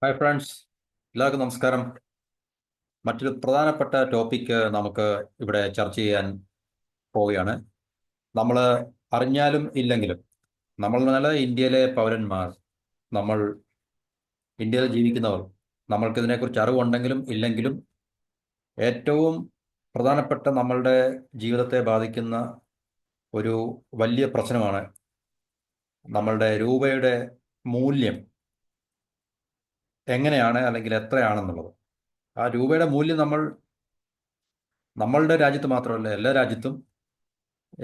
Hi friends, എല്ലാവർക്കും നമസ്കാരം. മറ്റൊരു പ്രധാനപ്പെട്ട ടോപ്പിക്ക് നമുക്ക് ഇവിടെ ചർച്ച ചെയ്യാൻ പോവുകയാണ്. നമ്മൾ അറിഞ്ഞാലും ഇല്ലെങ്കിലും നമ്മൾ നല്ല ഇന്ത്യയിലെ പൗരന്മാർ, നമ്മൾ ഇന്ത്യയിൽ ജീവിക്കുന്നവർ, നമ്മൾക്ക് ഇതിനെക്കുറിച്ച് അറിവുണ്ടെങ്കിലും ഇല്ലെങ്കിലും ഏറ്റവും പ്രധാനപ്പെട്ട നമ്മളുടെ ജീവിതത്തെ ബാധിക്കുന്ന ഒരു വലിയ പ്രശ്നമാണ് നമ്മളുടെ രൂപയുടെ മൂല്യം എങ്ങനെയാണ് അല്ലെങ്കിൽ എത്രയാണെന്നുള്ളത്. ആ രൂപയുടെ മൂല്യം നമ്മളുടെ രാജ്യത്ത് മാത്രമല്ല, എല്ലാ രാജ്യത്തും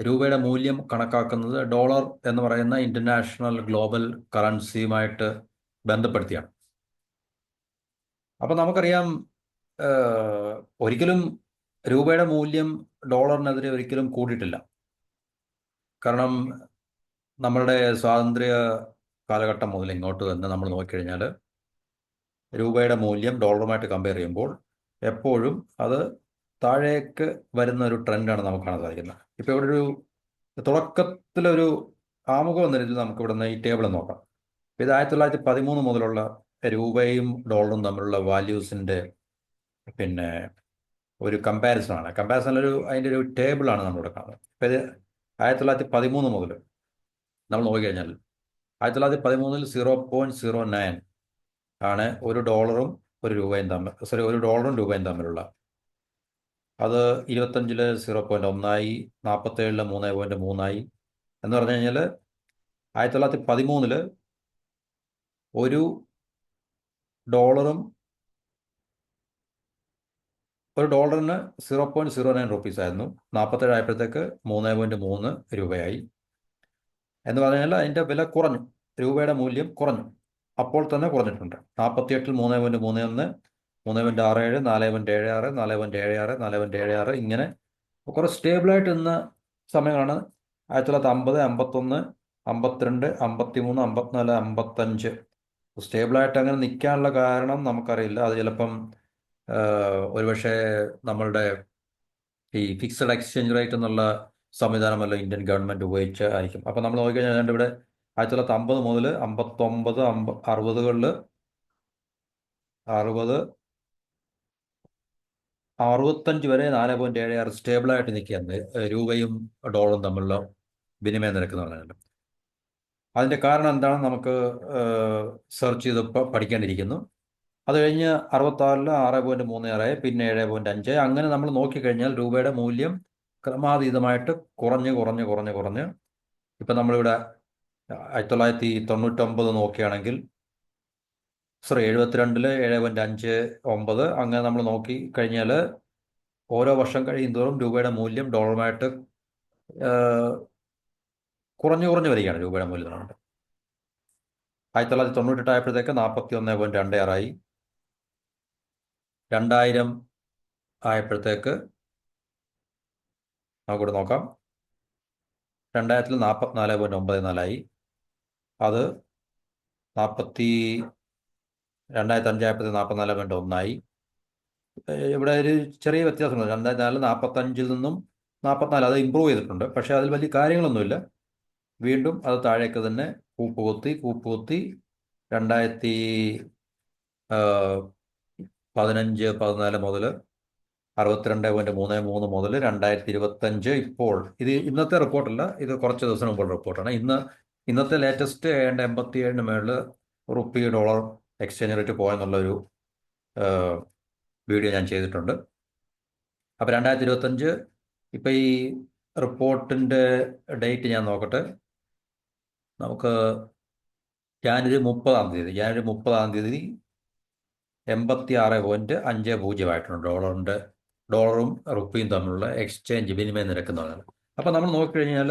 രൂപയുടെ മൂല്യം കണക്കാക്കുന്നത് ഡോളർ എന്ന് പറയുന്ന ഇന്റർനാഷണൽ ഗ്ലോബൽ കറൻസിയുമായിട്ട് ബന്ധപ്പെടുത്തിയാണ്. അപ്പം നമുക്കറിയാം, ഒരിക്കലും രൂപയുടെ മൂല്യം ഡോളറിനെതിരെ ഒരിക്കലും കൂടിയിട്ടില്ല. കാരണം നമ്മളുടെ സ്വാതന്ത്ര്യ കാലഘട്ടം മുതൽ ഇങ്ങോട്ട് തന്നെ നമ്മൾ നോക്കിക്കഴിഞ്ഞാൽ രൂപയുടെ മൂല്യം ഡോളറുമായിട്ട് കമ്പയർ ചെയ്യുമ്പോൾ എപ്പോഴും അത് താഴേക്ക് വരുന്ന ഒരു ട്രെൻഡാണ് നമുക്ക് കാണാൻ സാധിക്കുന്നത്. ഇപ്പോൾ ഇവിടെ ഒരു തുടക്കത്തിലൊരു ആമുഖം എന്ന രീതിയിൽ നമുക്ക് ഇവിടുന്ന് ഈ ടേബിൾ നോക്കാം. ഇത് 1913 മുതലുള്ള രൂപയും ഡോളറും തമ്മിലുള്ള വാല്യൂസിന്റെ പിന്നെ ഒരു കമ്പാരിസൺ ആണ്. അതിൻ്റെ ഒരു ടേബിളാണ് നമ്മളിവിടെ കാണുന്നത്. ഇപ്പം ഇത് 1913 മുതൽ നമ്മൾ നോക്കിക്കഴിഞ്ഞാൽ 1913 0.09 ആണ് ഒരു ഡോളറും ഒരു ഡോളറും രൂപയും തമ്മിലുള്ള. അത് 25 0.1 47 3.3 എന്ന് പറഞ്ഞു കഴിഞ്ഞാൽ 1913 ഒരു ഡോളറും ഒരു ഡോളറിന് 0.09 റുപ്പീസ് ആയിരുന്നു. 47 ആയപ്പോഴത്തേക്ക് 3.3 രൂപയായി. എന്ന് പറഞ്ഞാൽ അതിൻ്റെ വില കുറഞ്ഞു, രൂപയുടെ മൂല്യം കുറഞ്ഞു. അപ്പോൾ തന്നെ കുറഞ്ഞിട്ടുണ്ട്. 48 3.31, 3.67, 4.76, 4.76, 4.76 ഇങ്ങനെ കുറെ സ്റ്റേബിളായിട്ട് നിന്ന സമയങ്ങളാണ് 1950, 51, 52, 53, 54, 55. സ്റ്റേബിളായിട്ട് അങ്ങനെ നിൽക്കാനുള്ള കാരണം നമുക്കറിയില്ല. അത് ചിലപ്പം ഒരുപക്ഷെ നമ്മളുടെ ഈ ഫിക്സഡ് എക്സ്ചേഞ്ച് റേറ്റ് എന്നുള്ള സംവിധാനമല്ല ഇന്ത്യൻ ഗവൺമെൻറ് ഉപയോഗിച്ച് ആയിരിക്കും. അപ്പം നമ്മൾ നോക്കിക്കഴിഞ്ഞാൽ ഇവിടെ 1950 മുതൽ 59, 60കളിൽ 60, 65 വരെ 4.76 സ്റ്റേബിളായിട്ട് നിൽക്കുകയാണ് രൂപയും ഡോളറും തമ്മിലുള്ള വിനിമയ നിരക്ക് എന്ന് പറഞ്ഞാൽ. അതിൻ്റെ കാരണം എന്താണെന്ന് നമുക്ക് സെർച്ച് ചെയ്ത് പഠിക്കേണ്ടിയിരിക്കുന്നു. അത് കഴിഞ്ഞ് 66 6.36, പിന്നെ 7.5, അങ്ങനെ നമ്മൾ നോക്കിക്കഴിഞ്ഞാൽ രൂപയുടെ മൂല്യം ക്രമാതീതമായിട്ട് കുറഞ്ഞ് കുറഞ്ഞ് കുറഞ്ഞ് കുറഞ്ഞ് ഇപ്പം നമ്മളിവിടെ 1999 നോക്കുകയാണെങ്കിൽ 72 7.59, അങ്ങനെ നമ്മൾ നോക്കി കഴിഞ്ഞാൽ ഓരോ വർഷം കഴിയുന്തോറും രൂപയുടെ മൂല്യം ഡോളറുമായിട്ട് കുറഞ്ഞു കുറഞ്ഞു വരികയാണ്. രൂപയുടെ മൂല്യം 1998 ആയപ്പോഴത്തേക്ക് 41.26 2000 ആയപ്പോഴത്തേക്ക് നമുക്കിവിടെ നോക്കാം, 2000 44.94 അത് 2005 ആയപ്പോഴത്തേക്ക് 44.1. ഇവിടെ ഒരു ചെറിയ വ്യത്യാസമുണ്ട്. 2004 45 നിന്നും 44 അത് ഇമ്പ്രൂവ് ചെയ്തിട്ടുണ്ട്. പക്ഷേ അതിൽ വലിയ കാര്യങ്ങളൊന്നുമില്ല. വീണ്ടും അത് താഴേക്ക് തന്നെ കൂപ്പുകുത്തി 2015 14 മുതൽ 62.33 മുതൽ 2025 ഇപ്പോൾ. ഇത് ഇന്നത്തെ റിപ്പോർട്ടല്ല, ഇത് കുറച്ച് ദിവസം മുമ്പുള്ള റിപ്പോർട്ടാണ്. ഇന്നത്തെ ലേറ്റസ്റ്റ് 87 മേളിൽ റുപ്പി ഡോളർ എക്സ്ചേഞ്ച് റേറ്റ് പോയെന്നുള്ളൊരു വീഡിയോ ഞാൻ ചെയ്തിട്ടുണ്ട്. അപ്പോൾ 2025 ഇപ്പം ഈ റിപ്പോർട്ടിൻ്റെ ഡേറ്റ് ഞാൻ നോക്കട്ടെ. നമുക്ക് ജാനുവരി 30 86.50 ആയിട്ടുണ്ട് ഡോളറും റുപ്പിയും തമ്മിലുള്ള എക്സ്ചേഞ്ച് വിനിമയ നിരക്ക് എന്ന് പറയുന്നത്. അപ്പം നമ്മൾ നോക്കിക്കഴിഞ്ഞാൽ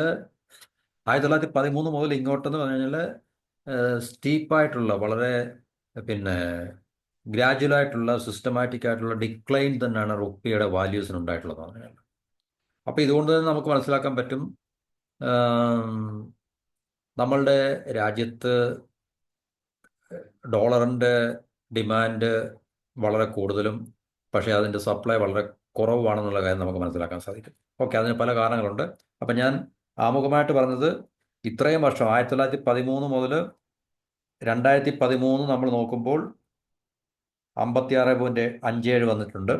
1913 മുതൽ ഇങ്ങോട്ടെന്ന് പറഞ്ഞു കഴിഞ്ഞാൽ സ്റ്റീപ്പായിട്ടുള്ള, വളരെ പിന്നെ ഗ്രാജുവലായിട്ടുള്ള, സിസ്റ്റമാറ്റിക് ആയിട്ടുള്ള ഡിക്ലൈൻ തന്നെയാണ് റുപ്പിയുടെ വാല്യൂസിന് ഉണ്ടായിട്ടുള്ളത് പറഞ്ഞു കഴിഞ്ഞാൽ. അപ്പോൾ ഇതുകൊണ്ട് തന്നെ നമുക്ക് മനസ്സിലാക്കാൻ പറ്റും, നമ്മളുടെ രാജ്യത്ത് ഡോളറിൻ്റെ ഡിമാൻഡ് വളരെ കൂടുതലും പക്ഷേ അതിൻ്റെ സപ്ലൈ വളരെ കുറവാണെന്നുള്ള കാര്യം നമുക്ക് മനസ്സിലാക്കാൻ സാധിക്കും. ഓക്കെ, അതിന് പല കാരണങ്ങളുണ്ട്. അപ്പം ഞാൻ ആമുഖമായിട്ട് പറഞ്ഞത്, ഇത്രയും വർഷം 1913 മുതൽ 2013 നമ്മൾ നോക്കുമ്പോൾ 56.57 വന്നിട്ടുണ്ട്.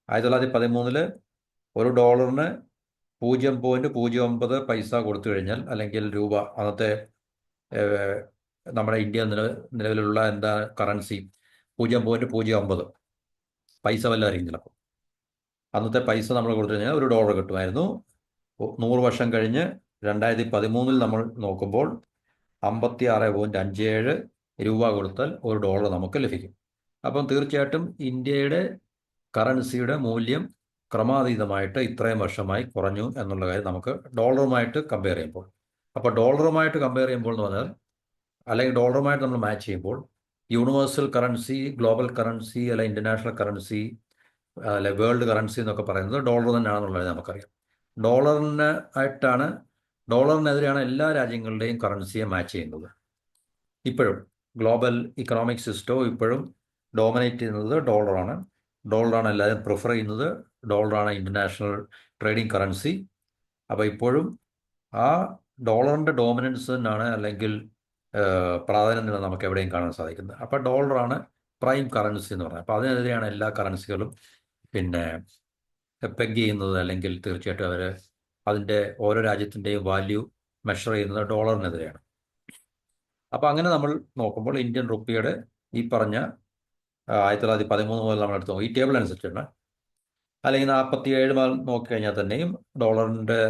1913 $1 0.09 പൈസ കൊടുത്തു കഴിഞ്ഞാൽ, അല്ലെങ്കിൽ രൂപ, അന്നത്തെ നമ്മുടെ ഇന്ത്യ നിലവിലുള്ള എന്താ കറൻസി 0.09 പൈസ വല്ലതായിരിക്കും ചിലപ്പോൾ. അന്നത്തെ പൈസ നമ്മൾ കൊടുത്തു കഴിഞ്ഞാൽ $1 കിട്ടുമായിരുന്നു. 100 വർഷം കഴിഞ്ഞ് 2013 നമ്മൾ നോക്കുമ്പോൾ 56.57 രൂപ കൊടുത്താൽ $1 നമുക്ക് ലഭിക്കും. അപ്പം തീർച്ചയായിട്ടും ഇന്ത്യയുടെ കറൻസിയുടെ മൂല്യം ക്രമാതീതമായിട്ട് ഇത്രയും വർഷമായി കുറഞ്ഞു എന്നുള്ള കാര്യം നമുക്ക് ഡോളറുമായിട്ട് കമ്പയർ ചെയ്യുമ്പോൾ. അപ്പോൾ ഡോളറുമായിട്ട് കമ്പയർ ചെയ്യുമ്പോൾ എന്ന് പറഞ്ഞാൽ, അല്ലെങ്കിൽ ഡോളറുമായിട്ട് നമ്മൾ മാച്ച് ചെയ്യുമ്പോൾ, യൂണിവേഴ്സൽ കറൻസി, ഗ്ലോബൽ കറൻസി, അല്ലെങ്കിൽ ഇൻ്റർനാഷണൽ കറൻസി, അല്ലെ വേൾഡ് കറൻസി എന്നൊക്കെ പറയുന്നത് ഡോളർ തന്നെയാണെന്നുള്ളത് നമുക്കറിയാം. ഡോളറിനെതിരെയാണ് എല്ലാ രാജ്യങ്ങളുടെയും കറൻസിയെ മാച്ച് ചെയ്യുന്നത്. ഇപ്പോഴും ഗ്ലോബൽ ഇക്കണോമിക് സിസ്റ്റവും ഇപ്പോഴും ഡോമിനേറ്റ് ചെയ്യുന്നത് ഡോളറാണ്. ഡോളറാണ് എല്ലാവരും പ്രിഫർ ചെയ്യുന്നത്. ഡോളറാണ് ഇൻ്റർനാഷണൽ ട്രേഡിംഗ് കറൻസി. അപ്പോൾ ഇപ്പോഴും ആ ഡോളറിൻ്റെ ഡോമിനൻസ് തന്നെയാണ്, അല്ലെങ്കിൽ പ്രാധാന്യം തന്നെ നമുക്ക് എവിടെയും കാണാൻ സാധിക്കുന്നത്. അപ്പോൾ ഡോളറാണ് പ്രൈം കറൻസി എന്ന് പറയുന്നത്. അപ്പോൾ അതിനെതിരെയാണ് എല്ലാ കറൻസികളും പിന്നെ പെഗ് ചെയ്യുന്നത്, അല്ലെങ്കിൽ തീർച്ചയായിട്ടും അവർ അതിൻ്റെ ഓരോ രാജ്യത്തിൻ്റെയും വാല്യൂ മെഷർ ചെയ്യുന്നത് ഡോളറിനെതിരെയാണ്. അപ്പോൾ അങ്ങനെ നമ്മൾ നോക്കുമ്പോൾ ഇന്ത്യൻ റുപ്പിയുടെ ഈ പറഞ്ഞ 1913 മുതൽ നമ്മൾ എടുത്തു ഈ ടേബിൾ അനുസരിച്ചാണ്, അല്ലെങ്കിൽ 47 മുതൽ നോക്കിക്കഴിഞ്ഞാൽ തന്നെയും ഡോളറിൻ്റെ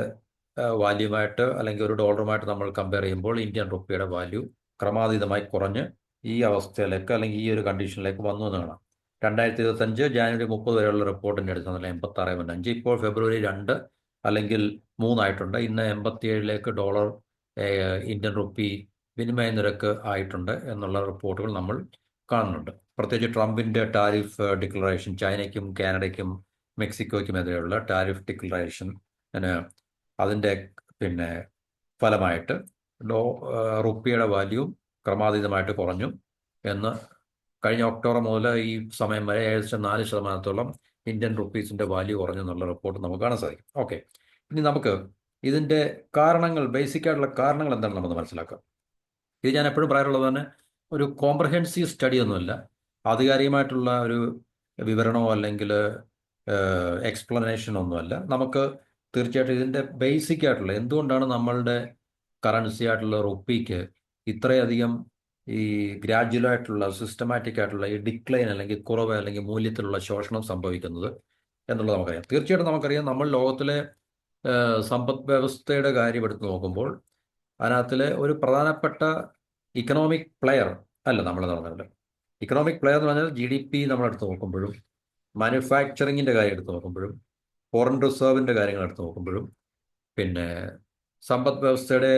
വാല്യൂമായിട്ട്, അല്ലെങ്കിൽ ഒരു ഡോളറുമായിട്ട് നമ്മൾ കമ്പയർ ചെയ്യുമ്പോൾ ഇന്ത്യൻ റുപ്പിയുടെ വാല്യൂ ക്രമാതീതമായി കുറഞ്ഞ് ഈ അവസ്ഥയിലേക്ക്, അല്ലെങ്കിൽ ഈ ഒരു കണ്ടീഷനിലേക്ക് വന്നു എന്ന് കാണാം. 2025 ജാനുവരി 30 വരെയുള്ള റിപ്പോർട്ടിൻ്റെ അടിസ്ഥാനത്തിൽ 86.5, ഇപ്പോൾ ഫെബ്രുവരി 2 അല്ലെങ്കിൽ 3 ആയിട്ടുണ്ട്. ഇന്ന് 87ലേക്ക് ഡോളർ ഇന്ത്യൻ റുപ്പി വിനിമയ നിരക്ക് ആയിട്ടുണ്ട് എന്നുള്ള റിപ്പോർട്ടുകൾ നമ്മൾ കാണുന്നുണ്ട്. പ്രത്യേകിച്ച് ട്രംപിൻ്റെ ടാരിഫ് ഡിക്ലറേഷൻ, ചൈനയ്ക്കും കാനഡയ്ക്കും മെക്സിക്കോയ്ക്കുമെതിരെയുള്ള ടാരിഫ് ഡിക്ലറേഷൻ, അതിൻ്റെ പിന്നെ ഫലമായിട്ട് റുപ്പിയുടെ വാല്യൂ ക്രമാതീതമായിട്ട് കുറഞ്ഞു എന്ന് കഴിഞ്ഞ ഒക്ടോബർ മുതൽ ഈ സമയം വരെ ഏകദേശം 4% ഇന്ത്യൻ റുപ്പീസിൻ്റെ വാല്യൂ കുറഞ്ഞു എന്നുള്ള റിപ്പോർട്ട് നമുക്ക് കാണാൻ സാധിക്കും. ഓക്കെ, ഇനി നമുക്ക് ഇതിൻ്റെ കാരണങ്ങൾ, ബേസിക്കായിട്ടുള്ള കാരണങ്ങൾ എന്താണെന്ന് നമ്മൾ മനസ്സിലാക്കാം. ഇത് ഞാൻ എപ്പോഴും പറയാറുള്ളത് തന്നെ ഒരു കോംപ്രഹെൻസീവ് സ്റ്റഡി ഒന്നുമില്ല, ആധികാരികമായിട്ടുള്ള ഒരു വിവരണമോ അല്ലെങ്കിൽ എക്സ്പ്ലനേഷനോ ഒന്നുമല്ല. നമുക്ക് തീർച്ചയായിട്ടും ഇതിൻ്റെ ബേസിക് ആയിട്ടുള്ള, എന്തുകൊണ്ടാണ് നമ്മളുടെ കറൻസി ആയിട്ടുള്ള റുപ്പിക്ക് ഇത്രയധികം ഈ ഗ്രാജുവലായിട്ടുള്ള സിസ്റ്റമാറ്റിക് ആയിട്ടുള്ള ഈ ഡിക്ലൈൻ, അല്ലെങ്കിൽ കുറവ്, അല്ലെങ്കിൽ മൂല്യത്തിലുള്ള ശോഷണം സംഭവിക്കുന്നത് എന്നുള്ളത് നമുക്കറിയാം. തീർച്ചയായിട്ടും നമുക്കറിയാം, നമ്മൾ ലോകത്തിലെ സമ്പദ് വ്യവസ്ഥയുടെ കാര്യം എടുത്ത് നോക്കുമ്പോൾ അതിനകത്തിലെ ഒരു പ്രധാനപ്പെട്ട ഇക്കണോമിക് പ്ലെയർ അല്ല നമ്മൾ പറഞ്ഞത്. ഇക്കണോമിക് പ്ലെയർ എന്ന് പറഞ്ഞാൽ GDP നമ്മളെടുത്ത് നോക്കുമ്പോഴും, മാനുഫാക്ചറിങ്ങിൻ്റെ കാര്യം എടുത്ത് നോക്കുമ്പോഴും, ഫോറിൻ റിസർവിൻ്റെ കാര്യങ്ങൾ എടുത്ത് നോക്കുമ്പോഴും, പിന്നെ സമ്പദ് വ്യവസ്ഥയുടെ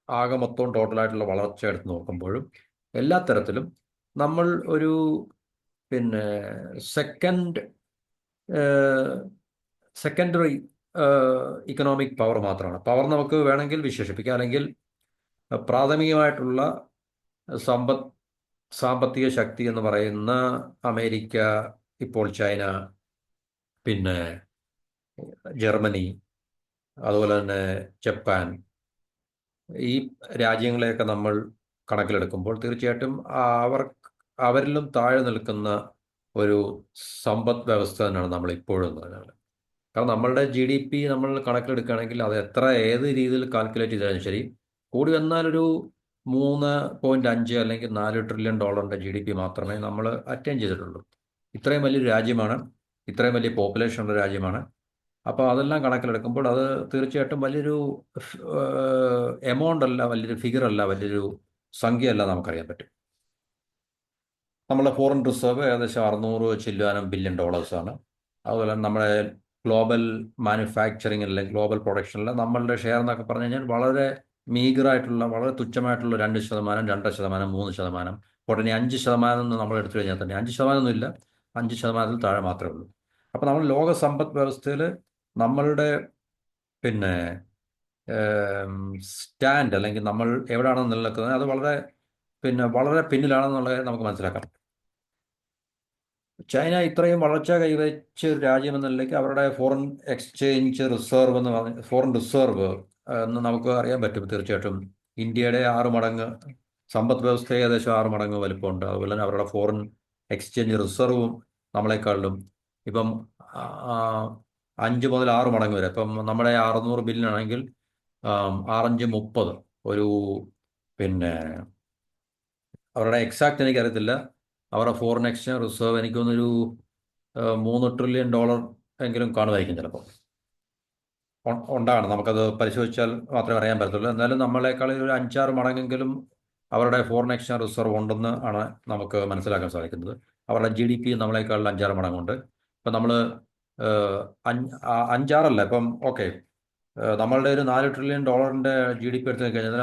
ആകെ മൊത്തം ടോട്ടലായിട്ടുള്ള വളർച്ച എടുത്ത് നോക്കുമ്പോഴും, എല്ലാ തരത്തിലും നമ്മൾ ഒരു പിന്നെ സെക്കൻഡറി ഇക്കണോമിക് പവർ മാത്രമാണ്. പവർ നമുക്ക് വേണമെങ്കിൽ വിശേഷിപ്പിക്കാം, അല്ലെങ്കിൽ പ്രാഥമികമായിട്ടുള്ള സാമ്പത്തിക ശക്തി എന്ന് പറയുന്ന അമേരിക്ക, ഇപ്പോൾ ചൈന, പിന്നെ ജർമ്മനി, അതുപോലെ തന്നെ ജപ്പാൻ, ഈ രാജ്യങ്ങളെയൊക്കെ നമ്മൾ കണക്കിലെടുക്കുമ്പോൾ തീർച്ചയായിട്ടും അവരിലും താഴെ നിൽക്കുന്ന ഒരു സമ്പദ് വ്യവസ്ഥ തന്നെയാണ് നമ്മൾ ഇപ്പോഴും പറഞ്ഞാൽ. കാരണം നമ്മളുടെ GDP നമ്മൾ കണക്കിലെടുക്കുകയാണെങ്കിൽ അത് ഏത് രീതിയിൽ കാൽക്കുലേറ്റ് ചെയ്താലും ശരി, കൂടി വന്നാലൊരു 3.5 അല്ലെങ്കിൽ 4 ട്രില്യൺ ഡോളറിൻ്റെ GDP മാത്രമേ നമ്മൾ അറ്റൈൻ ചെയ്തിട്ടുള്ളൂ. ഇത്രയും വലിയൊരു രാജ്യമാണ്, ഇത്രയും വലിയ പോപ്പുലേഷൻ ഉള്ള രാജ്യമാണ്. അപ്പോൾ അതെല്ലാം കണക്കിലെടുക്കുമ്പോൾ അത് തീർച്ചയായിട്ടും വലിയൊരു എമൗണ്ട് അല്ല, വലിയൊരു ഫിഗർ അല്ല, വലിയൊരു സംഖ്യയല്ല നമുക്കറിയാൻ പറ്റും. നമ്മളെ ഫോറിൻ റിസർവ് ഏകദേശം 600 ബില്യൺ ഡോളേഴ്സാണ്. അതുപോലെ നമ്മുടെ ഗ്ലോബൽ മാനുഫാക്ചറിങ് അല്ലെങ്കിൽ ഗ്ലോബൽ പ്രൊഡക്ഷനിൽ നമ്മളുടെ ഷെയർ എന്നൊക്കെ പറഞ്ഞു കഴിഞ്ഞാൽ വളരെ മീഗറായിട്ടുള്ള, വളരെ തുച്ഛമായിട്ടുള്ള 2%, 2.5%, 3%, ഉടനെ 5% എന്ന് നമ്മൾ എടുത്തു കഴിഞ്ഞാൽ തന്നെ 5% ഒന്നുമില്ല, 5%-ൽ താഴെ മാത്രമേ ഉള്ളൂ. അപ്പോൾ നമ്മൾ ലോക സമ്പദ് വ്യവസ്ഥയിൽ നമ്മളുടെ പിന്നെ സ്റ്റാൻഡ്, അല്ലെങ്കിൽ നമ്മൾ എവിടെയാണെന്ന് നിലനിൽക്കുന്നത്, അത് വളരെ പിന്നിലാണെന്നുള്ളത് നമുക്ക് മനസ്സിലാക്കാം. ചൈന ഇത്രയും വളർച്ച കൈവരിച്ച ഒരു രാജ്യം എന്ന നിലയ്ക്ക് അവരുടെ ഫോറിൻ റിസർവ് എന്ന് നമുക്ക് അറിയാൻ പറ്റും. തീർച്ചയായിട്ടും ഇന്ത്യയുടെ 6 മടങ്ങ് സമ്പദ് വ്യവസ്ഥ, ഏകദേശം 6 മടങ്ങ് വലിപ്പമുണ്ട്. അതുപോലെ തന്നെ അവരുടെ ഫോറിൻ എക്സ്ചേഞ്ച് റിസർവും നമ്മളെക്കാളിലും ഇപ്പം ആ, 5 മുതൽ 6 മടങ്ങ് വരെ. ഇപ്പം നമ്മുടെ 600 ബില്യനാണെങ്കിൽ 6×5 = 30. ഒരു പിന്നെ അവരുടെ എക്സാക്ട് എനിക്കറിയത്തില്ല. അവരുടെ ഫോറിൻ എക്സ്ചേഞ്ച് റിസർവ് എനിക്ക് തോന്നുന്നൊരു $3 ട്രില്യൺ എങ്കിലും കാണുമായിരിക്കും ചിലപ്പോൾ. ഉണ്ടാകണം, നമുക്കത് പരിശോധിച്ചാൽ മാത്രമേ അറിയാൻ പറ്റത്തുള്ളൂ. എന്നാലും നമ്മളെക്കാളിൽ ഒരു 5-6 മടങ്ങെങ്കിലും അവരുടെ ഫോറിൻ എക്സ്ചേഞ്ച് റിസർവ് ഉണ്ടെന്ന് ആണ് നമുക്ക് മനസ്സിലാക്കാൻ സാധിക്കുന്നത്. അവരുടെ GDP നമ്മളെക്കാളിൽ 5-6 മടങ്ങുണ്ട്. ഇപ്പം നമ്മൾ 5-6 അല്ല, ഇപ്പം ഓക്കെ, നമ്മളുടെ ഒരു $4 ട്രില്യൺ GDP എടുത്തു കഴിഞ്ഞാൽ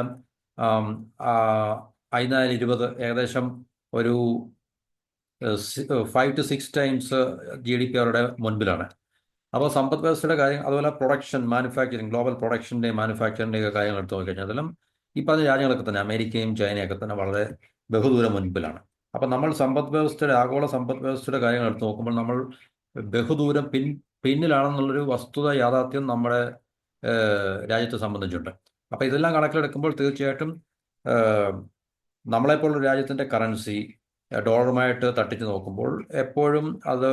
5×4 = 20, ഏകദേശം ഒരു 5 to 6 ടൈംസ് GDP അവരുടെ മുൻപിലാണ്. അപ്പോൾ സമ്പദ് വ്യവസ്ഥയുടെ കാര്യം, അതുപോലെ പ്രൊഡക്ഷൻ, മാനുഫാക്ചറിങ്, ഗ്ലോബൽ പ്രൊഡക്ഷൻ്റെയും മാനുഫാക്ചറിൻ്റെയൊക്കെ കാര്യങ്ങൾ എടുത്ത് നോക്കിക്കഴിഞ്ഞാൽ അതിലും ഈ പറഞ്ഞ രാജ്യങ്ങളൊക്കെ തന്നെ, അമേരിക്കയും ചൈനയൊക്കെ തന്നെ വളരെ ബഹുദൂരം മുൻപിലാണ്. അപ്പം നമ്മൾ ആഗോള സമ്പദ് വ്യവസ്ഥയുടെ കാര്യങ്ങൾ എടുത്ത് നോക്കുമ്പോൾ നമ്മൾ ബഹുദൂരം പിന്നിലാണെന്നുള്ളൊരു വസ്തുത, യാഥാർത്ഥ്യം നമ്മുടെ രാജ്യത്തെ സംബന്ധിച്ചുണ്ട്. അപ്പോൾ ഇതെല്ലാം കണക്കിലെടുക്കുമ്പോൾ തീർച്ചയായിട്ടും നമ്മളെപ്പോലുള്ള രാജ്യത്തിൻ്റെ കറൻസി ഡോളറുമായിട്ട് തട്ടിച്ച് നോക്കുമ്പോൾ എപ്പോഴും അത്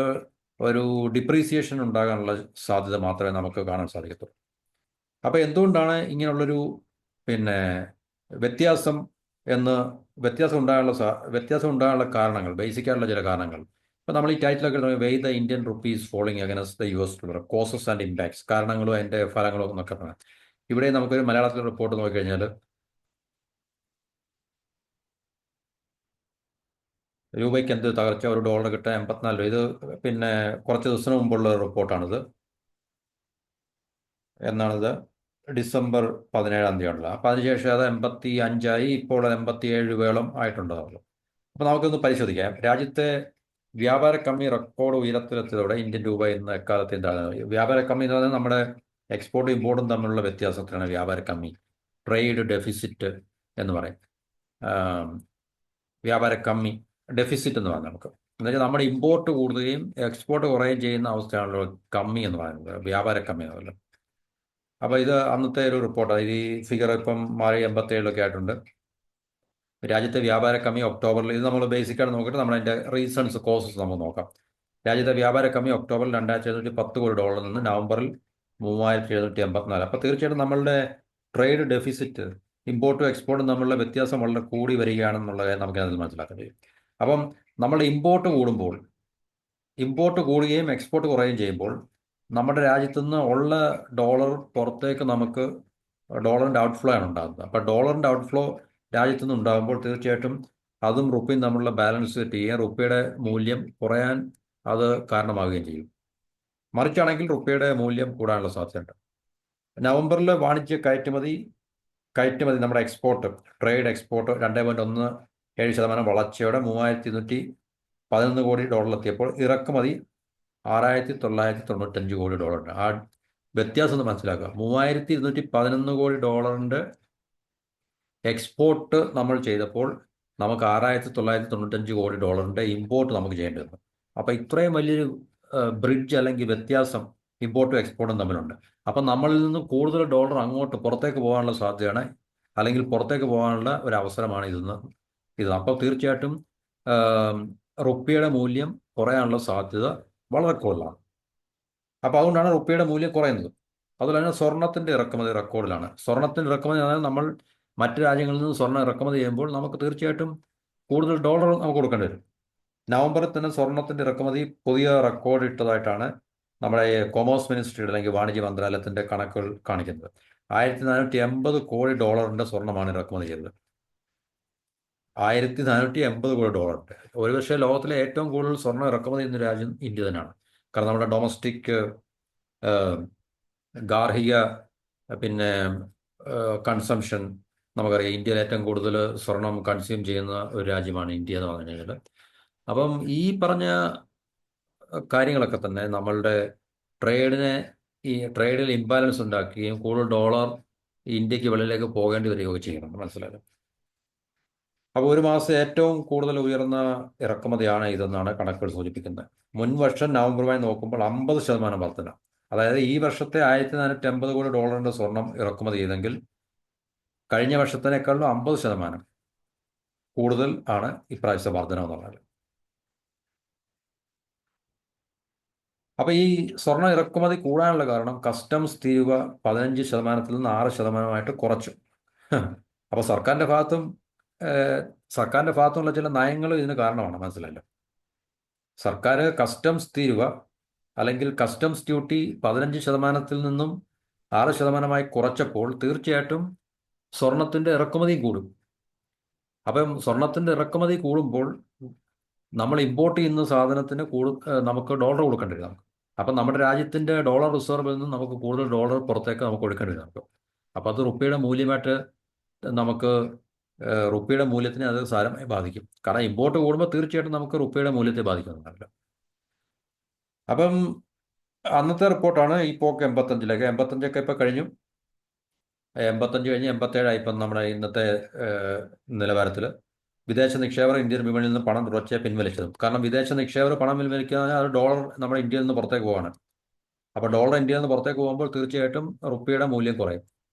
ഒരു ഡിപ്രീസിയേഷൻ ഉണ്ടാകാനുള്ള സാധ്യത മാത്രമേ നമുക്ക് കാണാൻ സാധിക്കത്തുള്ളൂ. അപ്പോൾ എന്തുകൊണ്ടാണ് ഇങ്ങനെയുള്ളൊരു പിന്നെ വ്യത്യാസം വ്യത്യാസം ഉണ്ടാകാനുള്ള കാരണങ്ങൾ, ബേസിക്കായിട്ടുള്ള ചില കാരണങ്ങൾ. ഇപ്പോൾ നമ്മൾ ഈ ടൈറ്റിലൊക്കെ why the Indian rupees falling against the US dollar, causes and impacts, കാരണങ്ങളും അതിൻ്റെ ഫലങ്ങളും എന്നൊക്കെ പറയാം. ഇവിടെ നമുക്കൊരു മലയാളത്തിലെ റിപ്പോർട്ട് നോക്കിക്കഴിഞ്ഞാൽ രൂപയ്ക്ക് എന്ത് തകർച്ച, ഒരു ഡോളർ കിട്ടാൻ 84 രൂപ. ഇത് പിന്നെ കുറച്ച് ദിവസം മുമ്പുള്ള റിപ്പോർട്ടാണിത്. എന്നാണിത് ഡിസംബർ 17 അപ്പോൾ അതിനുശേഷം അത് 85 ഇപ്പോൾ 87 ആയിട്ടുണ്ടാവുള്ളൂ. അപ്പോൾ നമുക്കൊന്ന് പരിശോധിക്കാം. രാജ്യത്തെ വ്യാപാര കമ്മി റെക്കോർഡ് ഉയരത്തിലെത്തിയതോടെ ഇന്ത്യൻ രൂപ ഇന്ന് എക്കാലത്ത് എന്താണ്? വ്യാപാര കമ്മി എന്ന് പറയുന്നത് നമ്മുടെ എക്സ്പോർട്ടും ഇമ്പോർട്ടും തമ്മിലുള്ള വ്യത്യാസത്തിലാണ് വ്യാപാര കമ്മി, ട്രേഡ് ഡെഫിസിറ്റ് എന്ന് പറയും. വ്യാപാര കമ്മി, ഡെഫിസിറ്റ് എന്ന് പറയാം നമുക്ക്. എന്നുവെച്ചാൽ നമ്മുടെ ഇമ്പോർട്ട് കൂടുകയും എക്സ്പോർട്ട് കുറയുകയും ചെയ്യുന്ന അവസ്ഥയാണല്ലോ കമ്മി എന്ന് പറയുന്നത്, വ്യാപാര കമ്മി എന്നല്ല. അപ്പോൾ ഇത് അന്നത്തെ ഒരു റിപ്പോർട്ടാണ്. ഈ ഫിഗർ ഇപ്പം മാറി 87 ആയിട്ടുണ്ട്. രാജ്യത്തെ വ്യാപാര കമ്മി ഒക്ടോബറിൽ, ഇത് നമ്മൾ ബേസിക്കായിട്ട് നോക്കിയിട്ട് നമ്മളതിൻ്റെ റീസൺസ്, കോസസ് നമുക്ക് നോക്കാം. രാജ്യത്തെ വ്യാപാര കമ്മി ഒക്ടോബറിൽ $2,710 നിന്ന് നവംബറിൽ 3,784. അപ്പോൾ തീർച്ചയായിട്ടും നമ്മളുടെ ട്രേഡ് ഡെഫിസിറ്റ്, ഇമ്പോർട്ടും എക്സ്പോർട്ടും തമ്മിലുള്ള വ്യത്യാസം വളരെ കൂടി വരികയാണെന്നുള്ളത് നമുക്ക് അതിൽ മനസ്സിലാക്കാൻ കഴിയും. അപ്പം നമ്മളുടെ ഇമ്പോർട്ട് കൂടുകയും എക്സ്പോർട്ട് കുറയുകയും ചെയ്യുമ്പോൾ നമ്മുടെ രാജ്യത്തു നിന്ന് ഉള്ള ഡോളർ പുറത്തേക്ക് നമുക്ക് ഡോളറിൻ്റെ ഔട്ട്ഫ്ലോ ആണ് ഉണ്ടാകുന്നത്. അപ്പോൾ ഡോളറിൻ്റെ ഔട്ട്ഫ്ലോ രാജ്യത്തു നിന്ന് ഉണ്ടാകുമ്പോൾ തീർച്ചയായിട്ടും അതും റുപ്പിയും തമ്മിലുള്ള ബാലൻസ് സെറ്റ് ചെയ്യുകയും റുപ്പിയുടെ മൂല്യം കുറയാൻ അത് കാരണമാവുകയും ചെയ്യും. മറിച്ചാണെങ്കിൽ റുപ്പിയുടെ മൂല്യം കൂടാനുള്ള സാധ്യതയുണ്ട്. നവംബറിൽ വാണിജ്യ കയറ്റുമതി നമ്മുടെ എക്സ്പോർട്ട്, ട്രേഡ് എക്സ്പോർട്ട് 2.17% വളർച്ചയോടെ $3,211 എത്തിയപ്പോൾ ഇറക്കുമതി $6,995 ആ വ്യത്യാസം ഒന്ന് മനസ്സിലാക്കുക. $3,211 എക്സ്പോർട്ട് നമ്മൾ ചെയ്തപ്പോൾ നമുക്ക് $6,995 ഇമ്പോർട്ട് നമുക്ക് ചെയ്യേണ്ടി വന്നു. അപ്പോൾ ഇത്രയും വലിയൊരു ബ്രിഡ്ജ് അല്ലെങ്കിൽ വ്യത്യാസം ഇമ്പോർട്ടും എക്സ്പോർട്ടും തമ്മിലുണ്ട്. അപ്പം നമ്മളിൽ നിന്ന് കൂടുതൽ ഡോളർ അങ്ങോട്ട് പുറത്തേക്ക് പോകാനുള്ള സാധ്യതയാണ്, അല്ലെങ്കിൽ പുറത്തേക്ക് പോകാനുള്ള ഒരു അവസരമാണ് ഇത്. അപ്പോൾ തീർച്ചയായിട്ടും റുപ്പിയുടെ മൂല്യം കുറയാനുള്ള സാധ്യത വളരെ കൂടുതലാണ്. അപ്പോൾ അതുകൊണ്ടാണ് റുപ്പിയുടെ മൂല്യം കുറയുന്നത്. അതുപോലെ തന്നെ സ്വർണത്തിൻ്റെ ഇറക്കുമതി റെക്കോർഡിലാണ്. സ്വർണത്തിൻ്റെ ഇറക്കുമതി അതായത് നമ്മൾ മറ്റ് രാജ്യങ്ങളിൽ നിന്ന് സ്വർണ്ണം ഇറക്കുമതി ചെയ്യുമ്പോൾ നമുക്ക് തീർച്ചയായിട്ടും കൂടുതൽ ഡോളർ നമുക്ക് കൊടുക്കേണ്ടി വരും. നവംബറിൽ തന്നെ സ്വർണത്തിൻ്റെ ഇറക്കുമതി പുതിയ റെക്കോർഡ് ഇട്ടതായിട്ടാണ് നമ്മുടെ കൊമേഴ്സ് മിനിസ്ട്രിയുടെ അല്ലെങ്കിൽ വാണിജ്യ മന്ത്രാലയത്തിൻ്റെ കണക്കുകൾ കാണിക്കുന്നത്. $1,480 സ്വർണ്ണമാണ് ഇറക്കുമതി ചെയ്തത്. $1,480 ഒരുപക്ഷെ ലോകത്തിലെ ഏറ്റവും കൂടുതൽ സ്വർണ്ണം ഇറക്കുമതി ചെയ്യുന്ന രാജ്യം ഇന്ത്യ തന്നെയാണ്. കാരണം നമ്മുടെ ഡൊമസ്റ്റിക് ഗാർഹിക പിന്നെ കൺസംഷൻ നമുക്കറിയാം. ഇന്ത്യയിൽ ഏറ്റവും കൂടുതൽ സ്വർണം കൺസ്യൂം ചെയ്യുന്ന ഒരു രാജ്യമാണ് ഇന്ത്യ എന്ന് പറഞ്ഞു കഴിഞ്ഞാൽ. അപ്പം ഈ പറഞ്ഞ കാര്യങ്ങളൊക്കെ തന്നെ നമ്മളുടെ ട്രേഡിൽ ഇംബാലൻസ് ഉണ്ടാക്കുകയും കൂടുതൽ ഡോളർ ഇന്ത്യക്ക് വെളിയിലേക്ക് പോകേണ്ടി വരികയൊക്കെ ചെയ്യണം, മനസ്സിലായത്. അപ്പോൾ ഒരു മാസം ഏറ്റവും കൂടുതൽ ഉയർന്ന ഇറക്കുമതിയാണ് ഇതെന്നാണ് കണക്കുകൾ സൂചിപ്പിക്കുന്നത്. മുൻ വർഷം നവംബറുമായി നോക്കുമ്പോൾ 50% വർധന. അതായത് ഈ വർഷത്തെ $1,480 സ്വർണം ഇറക്കുമതി ചെയ്തെങ്കിൽ കഴിഞ്ഞ വർഷത്തിനേക്കാളും 50% കൂടുതൽ ആണ് ഇപ്രാവശ്യത്തെ വർധന എന്ന് പറഞ്ഞാൽ. അപ്പോൾ ഈ സ്വർണ്ണ ഇറക്കുമതി കൂടാനുള്ള കാരണം കസ്റ്റംസ് തീരുവ 15% നിന്ന് 6% കുറച്ചു. അപ്പോൾ സർക്കാരിൻ്റെ ഭാഗത്തുള്ള ചില നയങ്ങൾ ഇതിന് കാരണമാണ്, മനസ്സിലല്ലോ. സർക്കാർ കസ്റ്റംസ് തീരുവ അല്ലെങ്കിൽ കസ്റ്റംസ് ഡ്യൂട്ടി 15% നിന്നും 6% കുറച്ചപ്പോൾ തീർച്ചയായിട്ടും സ്വർണത്തിൻ്റെ ഇറക്കുമതിയും കൂടും. അപ്പം സ്വർണത്തിൻ്റെ ഇറക്കുമതി കൂടുമ്പോൾ നമ്മൾ ഇമ്പോർട്ട് ചെയ്യുന്ന സാധനത്തിന് നമുക്ക് ഡോളർ കൊടുക്കേണ്ടി വരും നമുക്ക്. അപ്പം നമ്മുടെ രാജ്യത്തിൻ്റെ ഡോളർ റിസർവിൽ നിന്ന് നമുക്ക് കൂടുതൽ ഡോളർ പുറത്തേക്ക് നമുക്ക് കൊടുക്കേണ്ടി വരും നമുക്ക്. അപ്പോൾ അത് റുപ്പിയുടെ മൂല്യമായിട്ട് നമുക്ക് റുപ്പിയുടെ മൂല്യത്തിനെ അത് സാരമായി ബാധിക്കും. കാരണം ഇമ്പോർട്ട് കൂടുമ്പോൾ തീർച്ചയായിട്ടും നമുക്ക് റുപ്പിയുടെ മൂല്യത്തെ ബാധിക്കുന്നുണ്ടല്ലോ. അപ്പം അന്നത്തെ റിപ്പോർട്ടാണ് ഈ പോക്ക് 85ലേക്ക്. 85ഒക്കെ ഇപ്പോൾ കഴിഞ്ഞു. 85 കഴിഞ്ഞ് 87 ഇപ്പം നമ്മുടെ ഇന്നത്തെ നിലവാരത്തിൽ. വിദേശ നിക്ഷേപർ ഇന്ത്യൻ വിപണിയിൽ നിന്ന് പണം തുടർച്ചയായി പിൻവലിച്ചതും. കാരണം വിദേശ നിക്ഷേപർ പണം പിൻവലിക്കുക അത് ഡോളർ നമ്മുടെ ഇന്ത്യയിൽ നിന്ന് പുറത്തേക്ക് പോവാണ്. അപ്പോൾ ഡോളർ ഇന്ത്യയിൽ നിന്ന് പുറത്തേക്ക് പോകുമ്പോൾ തീർച്ചയായിട്ടും റുപ്പിയുടെ മൂല്യം കുറയും.